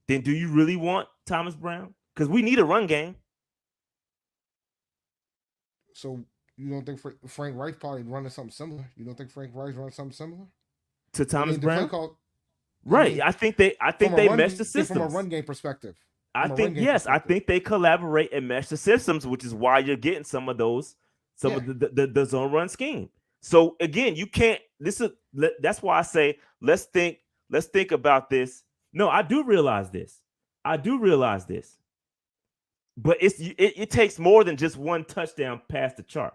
then do you really want Thomas Brown? Because we need a run game. So you don't think Frank Reich probably running something similar? You don't think Frank Reich running something similar To I Thomas mean, the play Brown? call. I Right. mean, I think they meshed the from a systems. run game perspective. I From a run think game yes, I perspective. think they collaborate and mesh the systems, which is why you're getting some of Yeah. the zone run scheme. So again, you can't. That's why I say let's think about this. No, I do realize this. I do realize this. But it takes more than just one touchdown past the chart.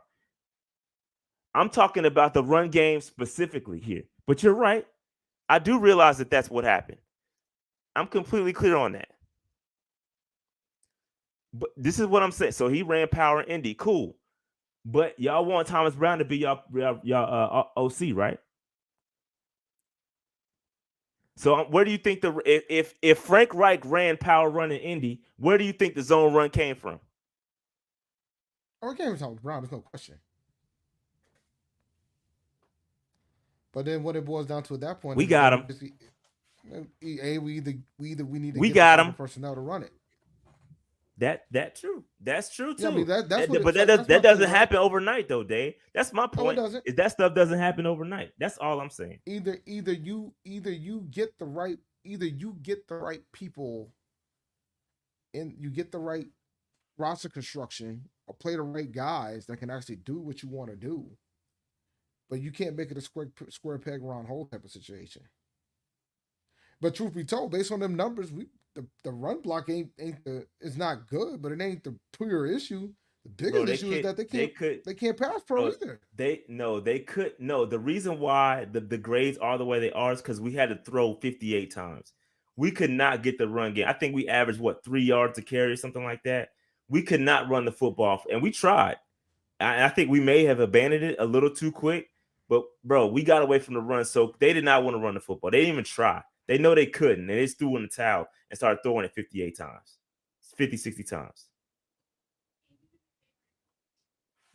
I'm talking about the run game specifically here. But you're right. I do realize that that's what happened. I'm completely clear on that. But this is what I'm saying. So he ran power Indy. Cool. But y'all want Thomas Brown to be y'all OC, right? So where do you think if Frank Reich ran power run in Indy, where do you think the zone run came from? Oh, it came from Thomas Brown. There's no question. But then what it boils down to at that point We is that got we him. just we need to We get the got proper him. personnel to run it. That's true. That's true too. Yeah, I mean that's what. But That's that my doesn't point, right? happen overnight though, Dave. That's my No, it point. doesn't. Is that stuff doesn't happen overnight. That's all I'm saying. Either you get the right people and you get the right roster construction or play the right guys that can actually do what you want to do. But you can't make it a square peg round hole type of situation. But truth be told, based on them numbers, the run block ain't the it's not good, but it ain't the pure issue. The Bro, biggest issue is that could they can't pass pro bro, either. they could no. The reason why the grades are the way they are is because we had to throw 58 times. We could not get the run game. I think we averaged 3 yards to carry, something like that. We could not run the football, and we tried. I think we may have abandoned it a little too quick, but bro, we got away from the run, so they did not want to run the football. They didn't even try. They know they couldn't, and they just threw in the towel and started throwing it 58 times, 50, 60 times.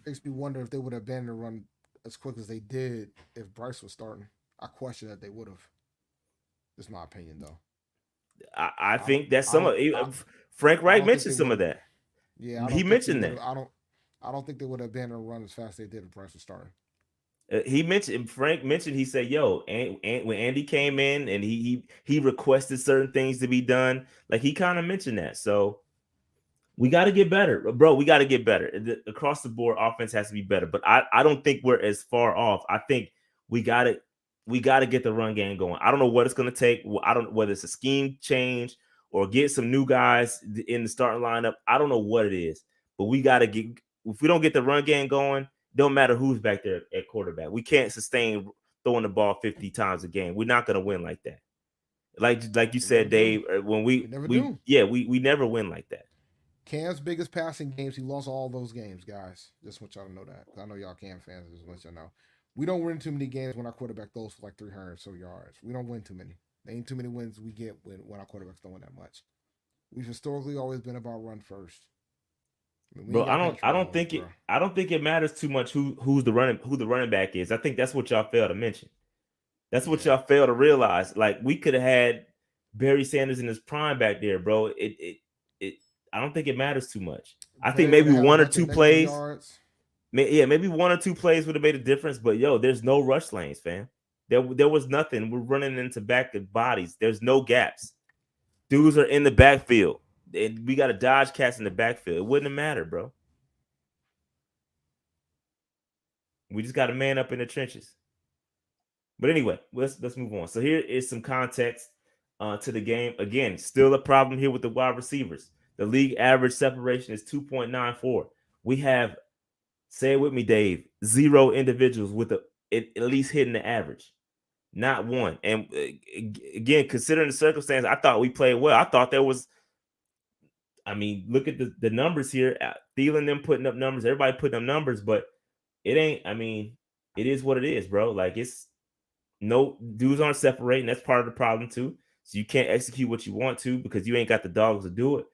Makes me wonder if they would have abandoned the run as quick as they did if Bryce was starting. I question that they would have. That's my opinion, though. I think that's I some of don't. Frank I Wright don't think they mentioned some would of have. that. Yeah, I He don't think they mentioned would have. that. I don't think they would have abandoned the run as fast as they did if Bryce was starting. Frank mentioned, he said, "Yo, and when Andy came in and he requested certain things to be done, like he kind of mentioned that. So we got to get better, bro. We got to get better across the board. Offense has to be better, but I don't think we're as far off. I think we got to get the run game going. I don't know what it's going to take. I don't know whether it's a scheme change or get some new guys in the starting lineup. I don't know what it is, but we got to get. If we don't get the run game going, don't matter who's back there at quarterback. We can't sustain throwing the ball 50 times a game. We're not going to win like that. Like you We never said, do. Dave, when We never do. we never win like that. Cam's biggest passing games, he lost all those games, guys. Just want y'all to know that. I know y'all Cam fans. Just want y'all to know. We don't win too many games when our quarterback throws for like 300 so yards. We don't win too many. There ain't too many wins we get when our quarterback's throwing that much. We've historically always been about run first. I mean, we Bro, ain't got Patrick Mahomes, bro. I don't think it matters too much who the running back is. I think that's what y'all fail to mention. That's what Yeah. y'all fail to realize. Like we could have had Barry Sanders in his prime back there, bro. It I don't think it matters too much. I think Barry would maybe have had a one or bunch of two negative plays, yards. maybe one or two plays would have made a difference. But yo, there's no rush lanes, fam. There was nothing. We're running into back of bodies. There's no gaps. Dudes are in the backfield, and we got a dodge cats in the backfield. It wouldn't have mattered, bro. We just got a man up in the trenches. But anyway, let's move on. So here is some context to the game. Again, still a problem here with the wide receivers. The league average separation is 2.94. We have, say it with me, Dave, 0 individuals with at least hitting the average. Not one. And again, considering the circumstance, I thought we played well. I thought there was, I mean, look at the numbers here. Thielen them putting up numbers, everybody putting up numbers, but it ain't, I mean, it is what it is, bro. Like, it's no, dudes aren't separating. That's part of the problem too. So you can't execute what you want to because you ain't got the dogs to do it.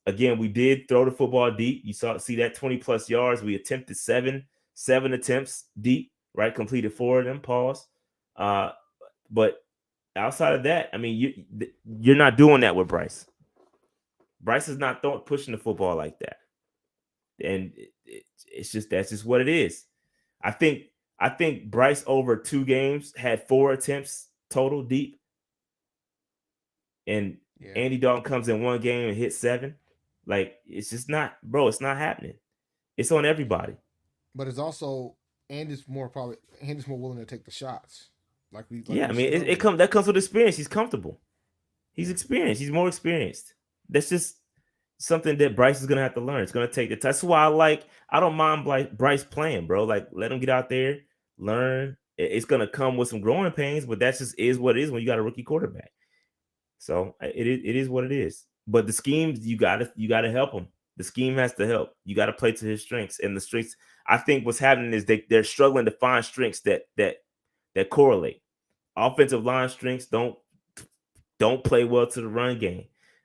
Again, we did throw the football deep. You see that 20 plus yards. We attempted seven attempts deep, right? Completed 4 of them. Pause. But outside of that, I mean, you're not doing that with Bryce. Bryce is not pushing the football like that, and it's just that's just what it is. I think Bryce over 2 games had 4 attempts total deep, and Andy Dalton comes in 1 game and hits 7. Like, it's just not, bro. It's not happening. It's on everybody. But it's also Andy's more willing to take the shots. Like we Yeah, I said mean, it earlier. comes that comes with experience. He's comfortable. He's experienced. He's more experienced. That's just something that Bryce is gonna have to learn. It's gonna take the time. That's why I don't mind Bryce playing, bro. Like, let him get out there, learn. It's gonna come with some growing pains, but that's just is what it is when you got a rookie quarterback. So it is what it is. But the schemes, you gotta help him. The scheme has to help. You got to play to his strengths, and the strengths. I think what's happening is they're struggling to find strengths that correlate. Offensive line strengths don't play well to the run game.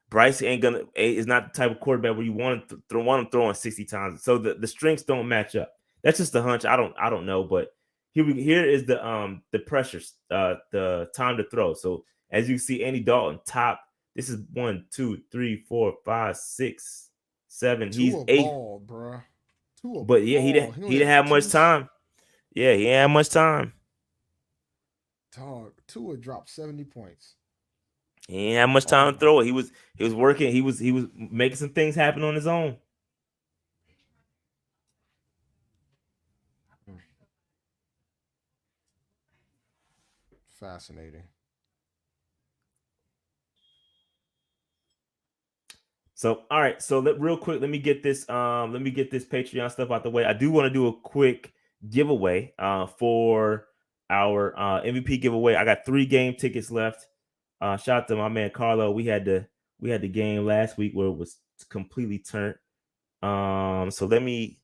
Bryce is not the type of quarterback where you want him throwing 60 times. So the strengths don't match up. That's just a hunch. I don't know, but here is the pressures, the time to throw. So as you see, Andy Dalton top. This is 1, 2, 3, 4, 5, 6, 7. To He's a 8th. ball, bro. To a But yeah, ball. He only he didn't had have two. much time. Yeah, he didn't have much time. Dog. Tua dropped 70 points. He didn't have much time to throw it. He was working. He was making some things happen on his own. Fascinating. So, all right. So real quick, let me get this Patreon stuff out the way. I do want to do a quick giveaway for our MVP giveaway. I got 3 game tickets left. Shout out to my man Carlo. We had the game last week where it was completely turned. So let me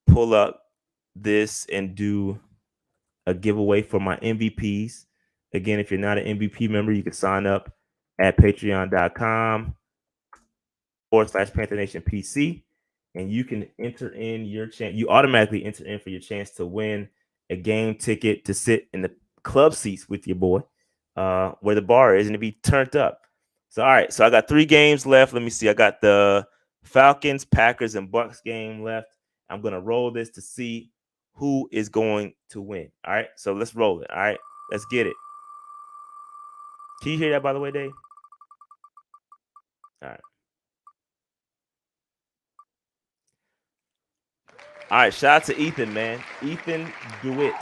pull up this and do a giveaway for my MVPs. Again, if you're not an MVP member, you can sign up at patreon.com/Panther Nation PC, and you can enter in your chance. You automatically enter in for your chance to win a game ticket to sit in the club seats with your boy, where the bar is, and to be turned up. So, all right. So I got 3 games left. Let me see. I got the Falcons, Packers, and Bucks game left. I'm gonna roll this to see who is going to win. All right. So let's roll it. All right. Let's get it. Can you hear that, by the way, Dave? All right. All right, shout out to Ethan, man. Ethan DeWitt.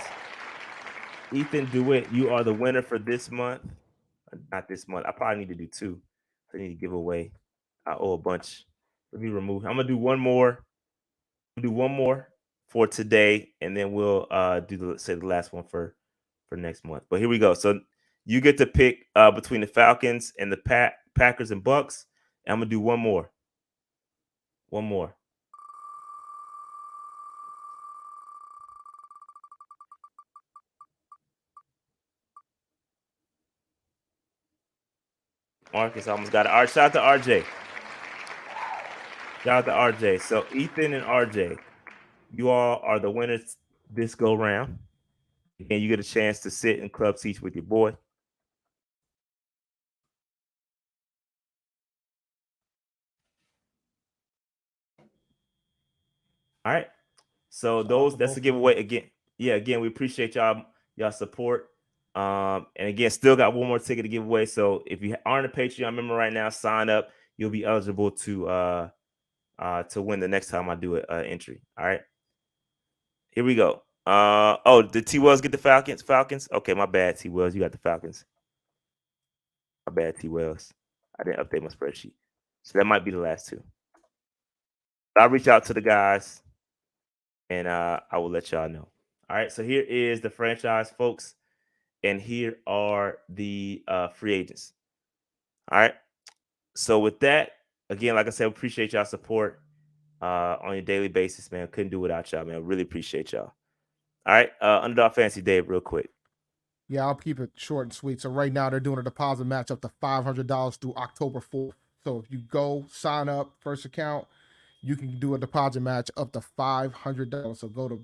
Ethan DeWitt, you are the winner for this month. Not this month. I probably need to do 2. I need to give away. I owe a bunch. Let me remove. I'm gonna do one more. Do one more for today, and then we'll do the last one for next month. But here we go. So you get to pick between the Falcons and the Packers and Bucks. And I'm gonna do one more. One more. Marcus almost got it. All right, shout out to RJ. Shout out to RJ. So Ethan and RJ, you all are the winners this go round. And you get a chance to sit in club seats with your boy. All right. So Shout out to that's both a of them. giveaway again. Yeah, again, we appreciate y'all support. And again, still got one more ticket to give away. So if you aren't a Patreon member right now, sign up. You'll be eligible to win the next time I do an entry. All right. Here we go. Did T Wells get the Falcons? Falcons? Okay, my bad, T Wells. You got the Falcons. My bad, T Wells. I didn't update my spreadsheet. So that might be the last two. I'll reach out to the guys and I will let y'all know. All right. So here is the franchise, folks. And here are the free agents. All right. So with that, again, like I said, appreciate y'all support on your daily basis, man. Couldn't do without y'all, man. Really appreciate y'all. All right. Underdog Fantasy Dave, real quick. Yeah, I'll keep it short and sweet. So right now they're doing a deposit match up to $500 through October 4th. So if you go sign up, first account, you can do a deposit match up to $500. So go to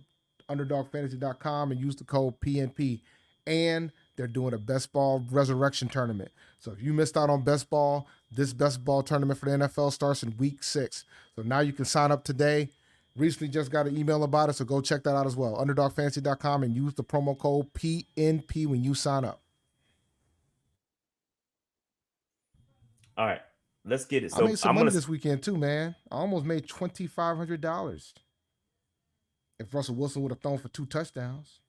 underdogfantasy.com and use the code PNP. And they're doing a best ball resurrection tournament. So if you missed out on best ball, this best ball tournament for the NFL starts in week 6. So now you can sign up today. Recently just got an email about it, so go check that out as well. Underdogfantasy.com and use the promo code PNP when you sign up. All right, let's get it. I made some money this weekend too, man. I almost made $2,500 if Russell Wilson would have thrown for 2 touchdowns.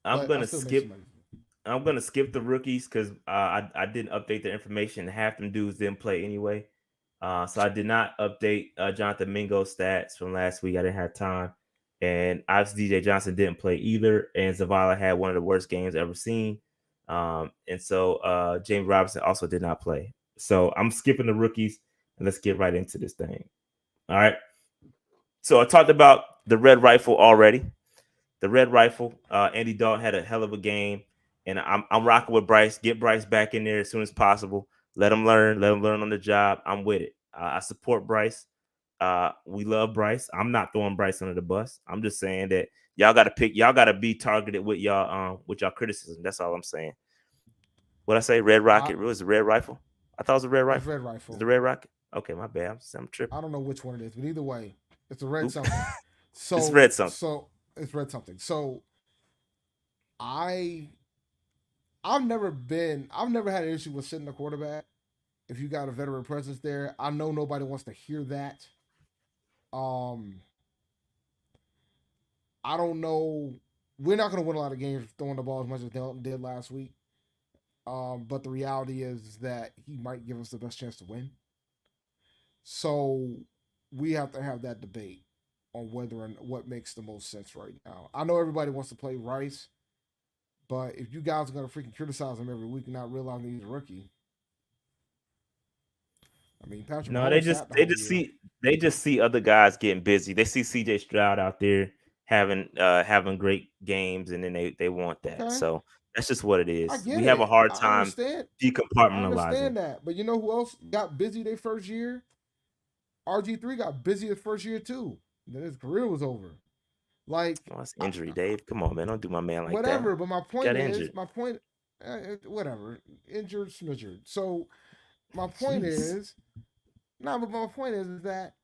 I'm gonna skip the rookies because I didn't update the information. Half them dudes didn't play anyway. So I did not update Jonathan Mingo's stats from last week. I didn't have time. And obviously DJ Johnson didn't play either. And Zavala had one of the worst games ever seen. And so James Robinson also did not play. So I'm skipping the rookies and let's get right into this thing. All right. So I talked about the Red Rifle already. The Red Rifle, Andy Dalton had a hell of a game. And I'm rocking with Bryce. Get Bryce back in there as soon as possible. Let him learn on the job. I'm with it. I support Bryce. We love Bryce. I'm not throwing Bryce under the bus. I'm just saying that y'all got to pick. Y'all got to be targeted with y'all criticism. That's all I'm saying. What I say? Red Rocket. It was a Red Rifle. I thought it was a Red Rifle. It's Red Rifle. It's the Red Rocket. Okay, my bad. I'm tripping. I don't know which one it is, but either way, it's a red something. So it's red something. So it's red something. So I've never had an issue with sitting the quarterback. If you got a veteran presence there, I know nobody wants to hear that. I don't know. We're not going to win a lot of games throwing the ball as much as Dalton did last week. But the reality is that he might give us the best chance to win. So we have to have that debate on whether and what makes the most sense right now. I know everybody wants to play Rice, but if you guys are going to freaking criticize him every week and not realizing he's a rookie, I mean, Patrick. No, they just see other guys getting busy. They see C.J. Stroud out there having great games, and then they want that. Okay. So that's just what it is. We have a hard time decompartmentalizing. I understand that, but you know who else got busy their first year? RG3 got busy his first year too. Then his career was over. Like, it's injury, Dave. Come on, man, don't do my man like whatever, that. Whatever, but my point is, whatever, injured, smittered. So my point is that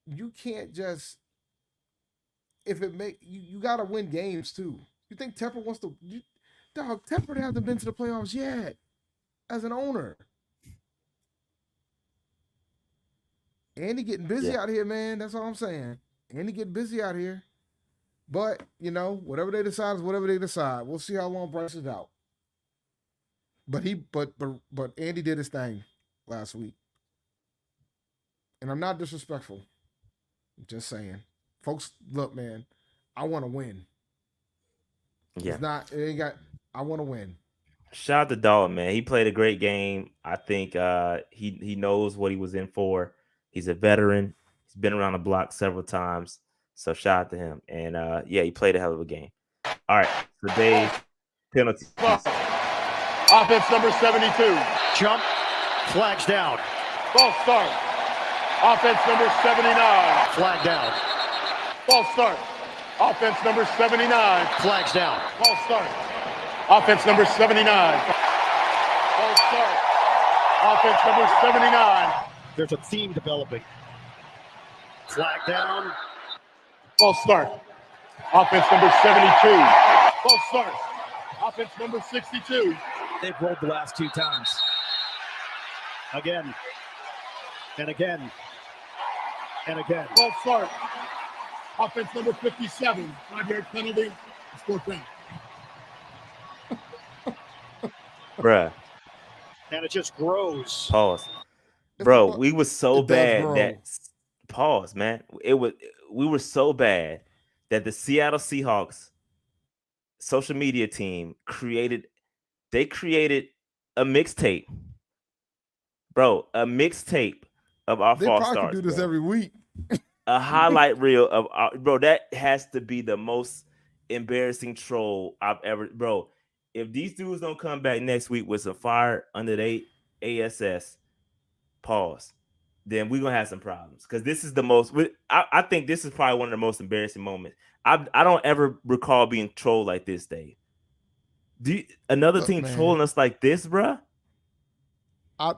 you can't just you got to win games too. You think Tepper wants to? Tepper hasn't been to the playoffs yet as an owner. Andy getting busy out here, man. That's all I'm saying. Andy getting busy out here. But, whatever they decide is whatever they decide. We'll see how long Bryce is out. But Andy did his thing last week. And I'm not disrespectful. I'm just saying. Folks, look, man, I want to win. Yeah. I want to win. Shout out to Dalton, man. He played a great game. I think he knows what he was in for. He's a veteran. He's been around the block several times. So shout out to him. And he played a hell of a game. All right. So Dave, penalty. Offense number 72. Jump. Flags down. False start. Offense number 79. Flag down. False start. Offense number 79. Flags down. False start. Offense number 79. False start. Offense number 79. There's a theme developing. Flag down. False start. Offense number 72. False start. Offense number 62. They've rolled the last 2 times. Again. And again. And again. False start. Offense number 57. 5-yard penalty. Score down. Bruh. And it just grows. Pause. Bro, we were so It does bad grow. that pause, man. We were so bad that the Seattle Seahawks social media team created a mixtape. Bro, a mixtape of our They false probably starts. could do this bro. every week. A highlight reel of our, bro. That has to be the most embarrassing troll I've ever, bro. If these dudes don't come back next week with some fire under the ASS, pause, then we're gonna have some problems because this is the most. I think this is probably one of the most embarrassing moments. I don't ever recall being trolled like this, Dave. Another team man. trolling us like this, bruh?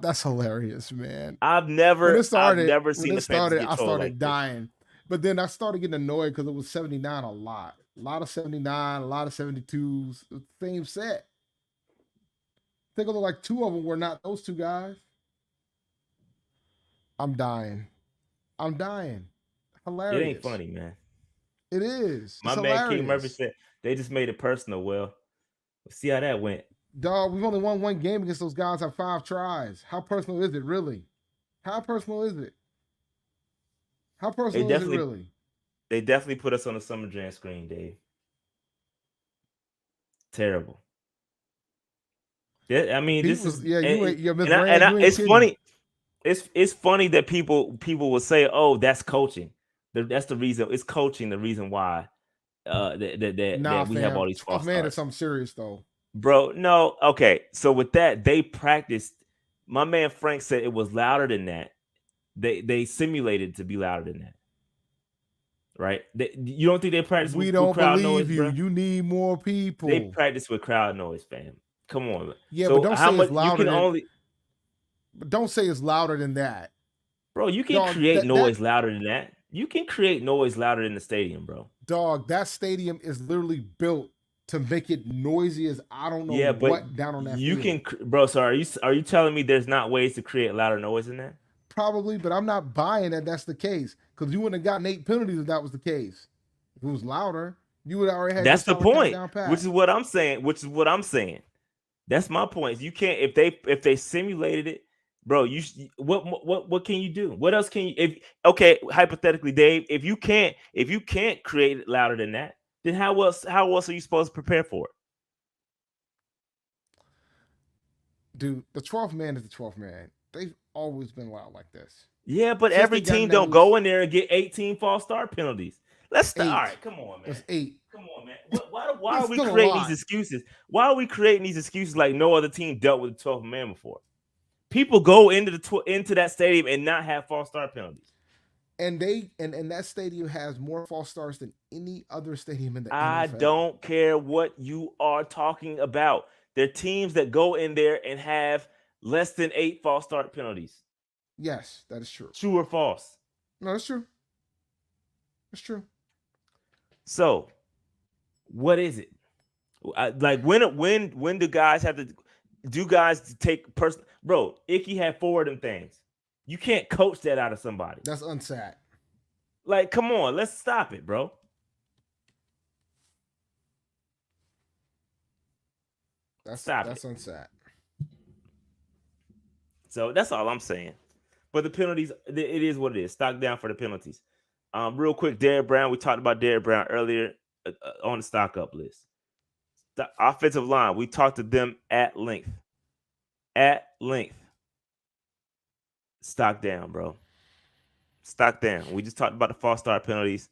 That's hilarious, man. I've never seen when the it Panthers started, get I trolled started like this. dying. But then I started getting annoyed because it was 79 a lot. A lot of 79, a lot of 72s. Same set. I think only like 2 of them were not those 2 guys. I'm dying. Hilarious. It ain't funny, man. It is. My It's man hilarious. King Murphy said they just made it personal. Well, we'll see how that went. Dog, we've only won 1 game against those guys at 5 tries. How personal is it, really? How personal is it? How personal is it, really? They definitely put us on the Summer Jam screen, Dave. Terrible. Yeah, I mean, this is it's funny. It's funny that people will say, "Oh, that's coaching." That's the reason. It's coaching. The reason why that we have all these false man, starts. it's something serious though, bro. No, okay. So with that, they practiced. My man Frank said it was louder than that. They simulated to be louder than that. Right? You don't think they practice? We with don't crowd believe noise, you. bro? You need more people. They practice with crowd noise, fam. Come on. Yeah, so but don't how say much it's louder. You can only. But don't say it's louder than that, bro. You can create noise louder than that. You can create noise louder than the stadium, bro. Dog, that stadium is literally built to make it noisy as I don't know what down on that you field. Can, bro. So are you telling me there's not ways to create louder noise than that? Probably, but I'm not buying that that's the case because you wouldn't have gotten 8 penalties if that was the case. If it was louder, you would already have. That's the point. Which is what I'm saying. That's my point. You can't if they simulated it, bro. What can you do? What else can you? Hypothetically, Dave, if you can't create it louder than that, then how else are you supposed to prepare for it? Dude, the 12th man is the 12th man. They've always been loud like this. Yeah, but every team don't go in there and get 18 false start penalties. Let's start. All right, come on, man. That's 8. Come on, man. Why are we creating these excuses? Why are we creating these excuses like no other team dealt with the 12th man before? People go into that stadium and not have false start penalties. And that stadium has more false starts than any other stadium in the NFL. I don't care what you are talking about. There are teams that go in there and have less than 8 false start penalties. Yes, that is true. True or false? No, that's true. That's true. So, what is it? Like when do guys have to do guys take person? Bro, Icky had 4 of them things. You can't coach that out of somebody. That's unsat. Like, come on, let's stop it, bro. That's unsat. So that's all I'm saying. But the penalties, it is what it is. Stock down for the penalties. Real quick, Derrick Brown. We talked about Derrick Brown earlier on the stock up list. The offensive line, we talked to them at length. At length. Stock down, bro. Stock down. We just talked about the false start penalties.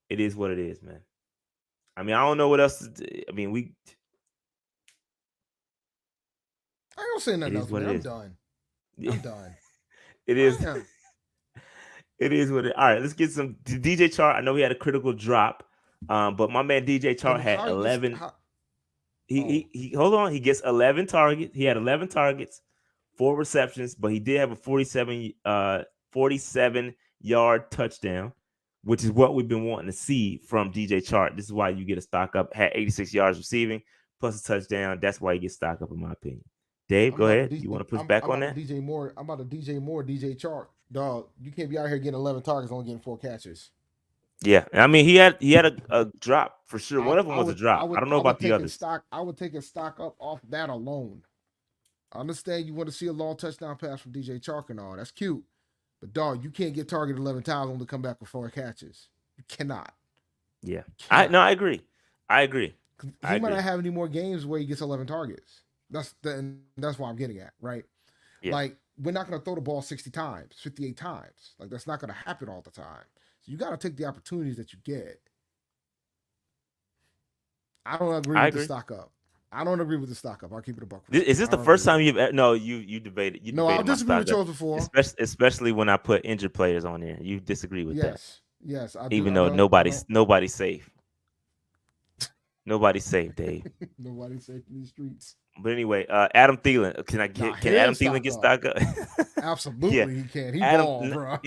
It is what it is, man. I mean, I don't know what else to do. I mean, I ain't gonna say nothing else, man. I'm done. I'm done. It is. It is what it. All right, let's get some DJ Chark. I know he had a critical drop, but my man DJ Chark had 11. He hold on. He gets 11 targets. He had 11 targets, 4 receptions, but he did have a 47 yard touchdown. which is what we've been wanting to see from DJ Chark. This is why you get a stock up. Had 86 yards receiving plus a touchdown. That's why you get stock up, in my opinion. Dave, go ahead. You want to push back on that? DJ Moore. I'm about to DJ Moore, DJ Chark. Dog, you can't be out here getting 11 targets, only getting 4 catches. Yeah, I mean he had a drop for sure. One of them was a drop. I don't know about the others. I would take a stock up off that alone. I understand you want to see a long touchdown pass from DJ Chark and all. That's cute. But dog, you can't get targeted 11 times only come back with 4 catches. You cannot. Yeah. I agree. He might not have any more games where he gets 11 targets. That's what I'm getting at, right? Yeah. Like, we're not going to throw the ball 60 times, 58 times. Like, that's not going to happen all the time. So you got to take the opportunities that you get. I don't agree with the stock up. I don't agree with the stock up. I'll keep it a buck. Is this the first time you've no you debated? You no, I've disagreed with yours before. Especially when I put injured players on there. You disagree with that. Yes. Even though nobody's safe. Nobody's safe, Dave. Nobody's safe in these streets. But anyway, Adam Thielen. Can Adam Thielen get stock up? Absolutely, he can. He balled, bro.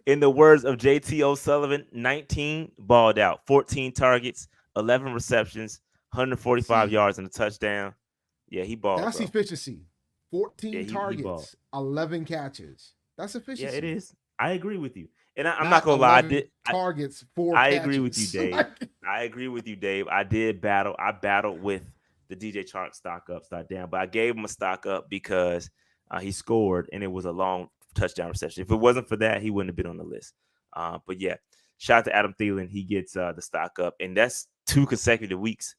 In the words of JT O'Sullivan, 19 balled out, 14 targets, 11 receptions, 145 yards and a touchdown. Yeah, he balled. That's efficiency. 14 targets, balled. 11 catches. That's efficiency. Yeah, it is. I agree with you. And I'm not gonna lie, targets, 4 I catches. agree with you, Dave. I agree with you, Dave. I battled with the DJ Chark stock up, stock down, but I gave him a stock up because he scored and it was a long touchdown reception. If it wasn't for that, he wouldn't have been on the list. But yeah, shout out to Adam Thielen. He gets the stock up, and that's 2 consecutive weeks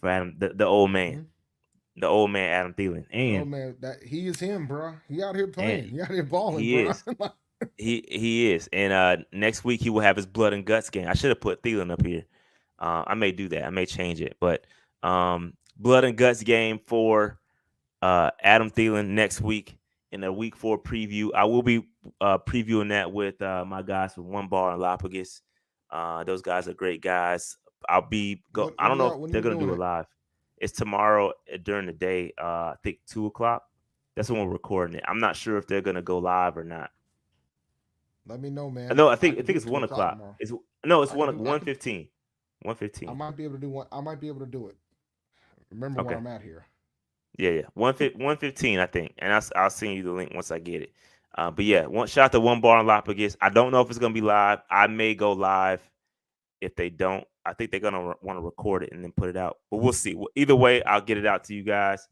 for Adam, the old man. Mm-hmm. The old man, Adam Thielen. And old man, he is him, bro. He out here playing. He out here balling, he bro. Is. He is. And next week he will have his blood and guts game. I should have put Thielen up here. I may do that. I may change it. But blood and guts game for Adam Thielen next week in a week 4 preview. I will be previewing that with my guys from One Bar and Galapagos. Those guys are great guys. I don't know if they're going to do it live. It's tomorrow during the day. I think 2:00. That's when we're recording it. I'm not sure if they're going to go live or not. Let me know, man. No, I think it's 1:00. It's 1:15. 1:15. I might be able to do one. I might be able to do it. Remember where I'm at here. Yeah. 1:15, I think, and I'll send you the link once I get it. But yeah, shout out to One Bar and Galapagos. I don't know if it's gonna be live. I may go live. If they don't, I think they're gonna want to record it and then put it out. But we'll see. Either way, I'll get it out to you guys.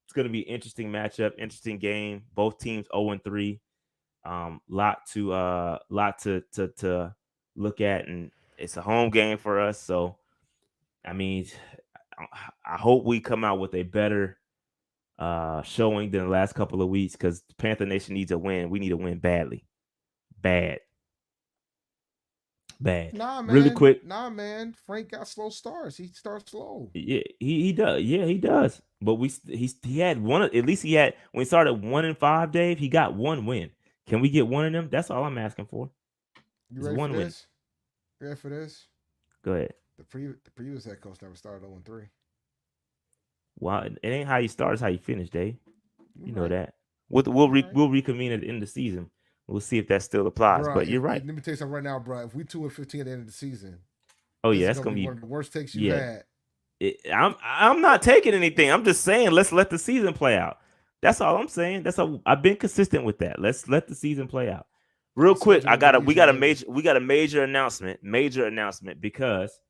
It's gonna be an interesting matchup, interesting game. Both teams 0-3. Lot to look at, and it's a home game for us. So, I mean, I hope we come out with a better showing than the last couple of weeks, because Panther Nation needs a win. We need a win badly. Bad. Nah, man. Really quick. Nah, man. Frank got slow starts. He starts slow. Yeah, he does. Yeah, he does. But he had one. At least he had, when he started 1-5, Dave, he got one win. Can we get one of them? That's all I'm asking for. You ready for this? You ready for this? Go ahead. The previous head coach never started 0-3. Well, it ain't how you start, it's how you finish, Dave. You know that. We'll reconvene at the end of the season. We'll see if that still applies. Bro, but you're right. Let me tell you something right now, bro. If we 2-15 at the end of the season, that's gonna be one of the worst takes you had. I'm not taking anything. I'm just saying let's let the season play out. That's all I'm saying. I've been consistent with that. Let's let the season play out. Real quick, we got a major announcement. Because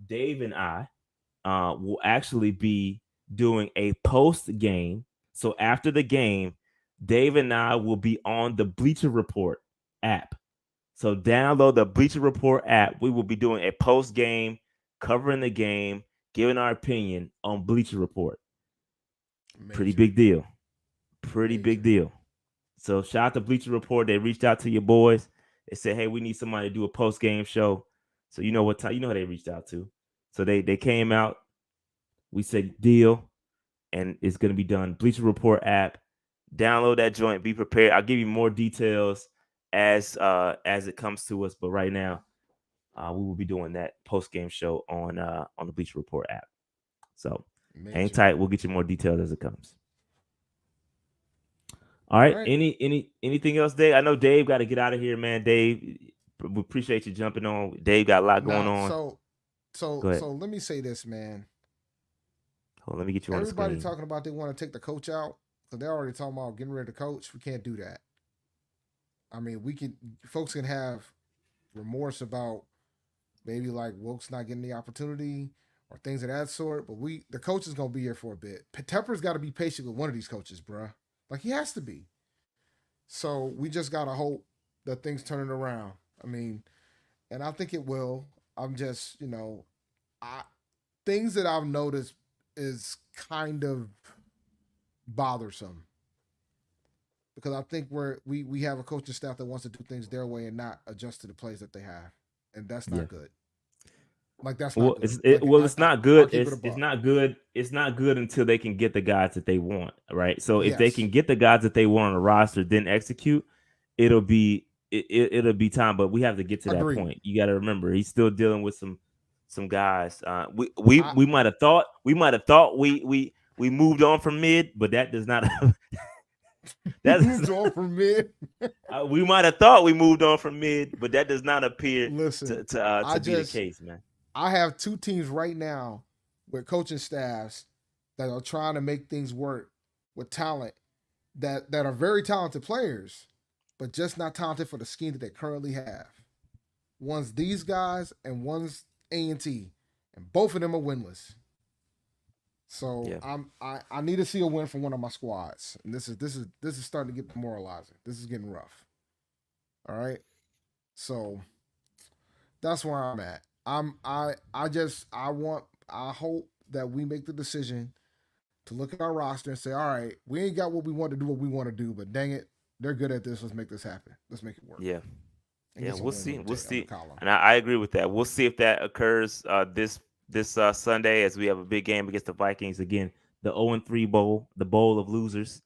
Dave and I will actually be doing a post game. So after the game, Dave and I will be on the Bleacher Report app. So download the Bleacher Report app. We will be doing a post game, covering the game, giving our opinion on Bleacher Report. Major. Pretty big deal. Big deal. So shout out to Bleacher Report. They reached out to your boys. They said, hey, we need somebody to do a post game show. So you know what time? You know who they reached out to. So they came out. We said deal, and it's going to be done. Bleacher Report app. Download that joint. Be prepared. I'll give you more details as it comes to us. But right now, we will be doing that post game show on the Bleacher Report app. So hang tight. We'll get you more details as it comes. All right. Anything else, Dave? I know Dave got to get out of here, man. Dave, We appreciate you jumping on. Dave got a lot going Nah, on. so Go ahead. let me say this, man. Hold on, let me get you on the Everybody screen. talking about they want to take the coach out, because they're already talking about getting rid of the coach. We can't do that. I mean, folks can have remorse about maybe like Wilkes not getting the opportunity or things of that sort, but the coach is gonna be here for a bit. Tepper's got to be patient with one of these coaches, bruh. Like, he has to be. So we just gotta hope that things turn it around. I mean, and I think it will. I'm just, things that I've noticed is kind of bothersome, because I think we have a coaching staff that wants to do things their way and not adjust to the plays that they have, and that's not good. Like, that's not good. It's not good. It's not good. It's not good until they can get the guys that they want, right? So if they Yes. can get the guys that they want on the roster, then execute, it'll be time. But we have to get to that point. You got to remember, he's still dealing with some guys. We might have thought we moved on from mid, but that does not. That's moved on from mid. We might have thought we moved on from mid, but that does not appear to be the case, man. I have two teams right now with coaching staffs that are trying to make things work with talent that are very talented players, but just not talented for the scheme that they currently have. One's these guys and one's A&T, and both of them are winless. So yeah. I need to see a win from one of my squads, and this is starting to get demoralizing. This is getting rough. All right, so that's where I'm at. I hope that we make the decision to look at our roster and say, all right, we ain't got what we want to do, but dang it, they're good at this. Let's make this happen. Let's make it work. Yeah. Yeah, we'll see. And I agree with that. We'll see if that occurs this Sunday, as we have a big game against the Vikings again. The 0-3 bowl, the bowl of losers,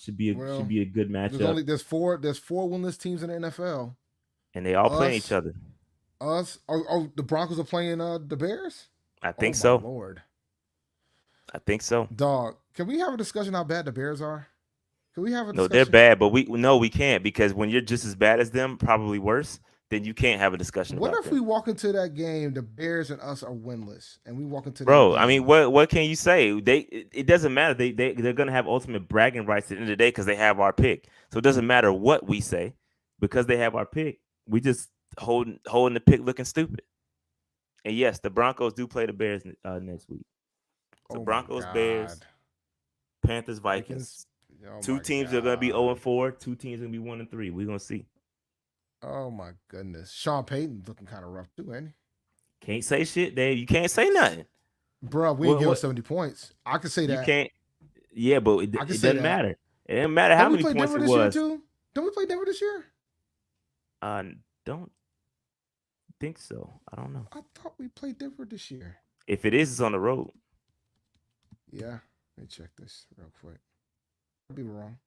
should be a good matchup. There's four winless teams in the NFL, and they all play each other. The Broncos are playing the Bears? I think so. Lord. I think so. Dog, can we have a discussion how bad the Bears are? Can we have a discussion? No, they're bad, but we can't, because when you're just as bad as them, probably worse, then you can't have a discussion about it. What if we walk into that game, the Bears and us are winless, and we walk into Bro, I mean, what can you say? It doesn't matter. They're gonna have ultimate bragging rights at the end of the day because they have our pick. So it doesn't matter what we say, because they have our pick. We just holding the pick, looking stupid. And yes, the Broncos do play the Bears next week. So Broncos, Bears, Panthers, Vikings. Two teams are gonna be 0-4. Two teams are gonna be 1-3. We're gonna see. Oh my goodness, Sean Payton's looking kind of rough too, ain't he? Can't say shit, Dave. You can't say nothing, bro. We ain't give us 70 points. I can say that. You can't. Yeah, but it doesn't matter. It doesn't matter how many points it was. Don't we play Denver this year? Don't think so. I don't know. I thought we played Denver this year. If it is, it's on the road. Yeah, let me check this real quick. I'd be wrong.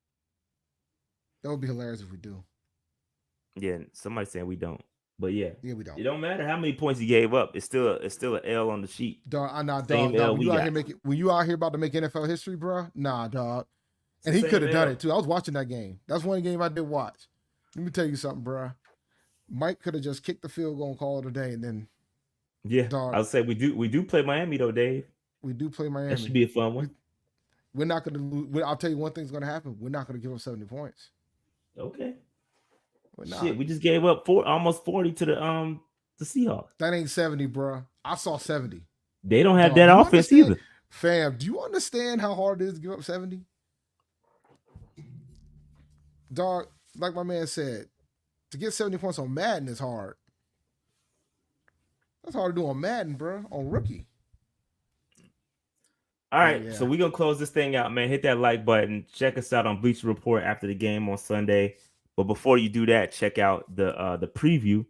That would be hilarious if we do. Yeah, somebody's saying we don't, but yeah, we don't. It don't matter how many points you gave up. It's still an L on the sheet. Dog, when you out here about to make NFL history, bro? Nah, dog. And he could have done it too. I was watching that game. That's one game I did watch. Let me tell you something, bro. Mike could have just kicked the field goal and called it a day, and then dog. I'll say we do play Miami though, Dave. We do play Miami. That should be a fun one. We're not going to lose. I'll tell you one thing's going to happen. We're not going to give up 70 points. Okay. Shit, we just gave up almost 40 to the Seahawks. That ain't 70, bro. I saw 70. They don't have that offense either. Fam, do you understand how hard it is to give up 70? Dog, like my man said, to get 70 points on Madden is hard. That's hard to do on Madden, bro, on rookie. All right, so we're going to close this thing out, man. Hit that like button. Check us out on Bleacher Report after the game on Sunday. But before you do that, check out the preview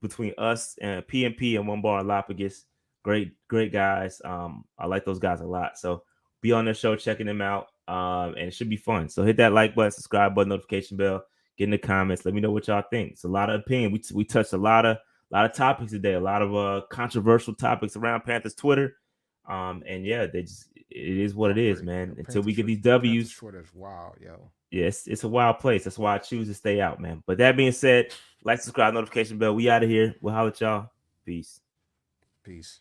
between us and PMP and One Bar Lopagus. Great guys. I like those guys a lot. So be on their show, checking them out, and it should be fun. So hit that like button, subscribe button, notification bell, get in the comments. Let me know what y'all think. It's a lot of opinion. We touched a lot of topics today, a lot of controversial topics around Panthers Twitter. And yeah, it is what it is, man. Yo, Until we get these Panthers W's, short is wild, yo. yes, it's a wild place. That's why I choose to stay out, man. But that being said, like, subscribe, notification bell. We out of here. We'll holler at y'all. Peace. Peace.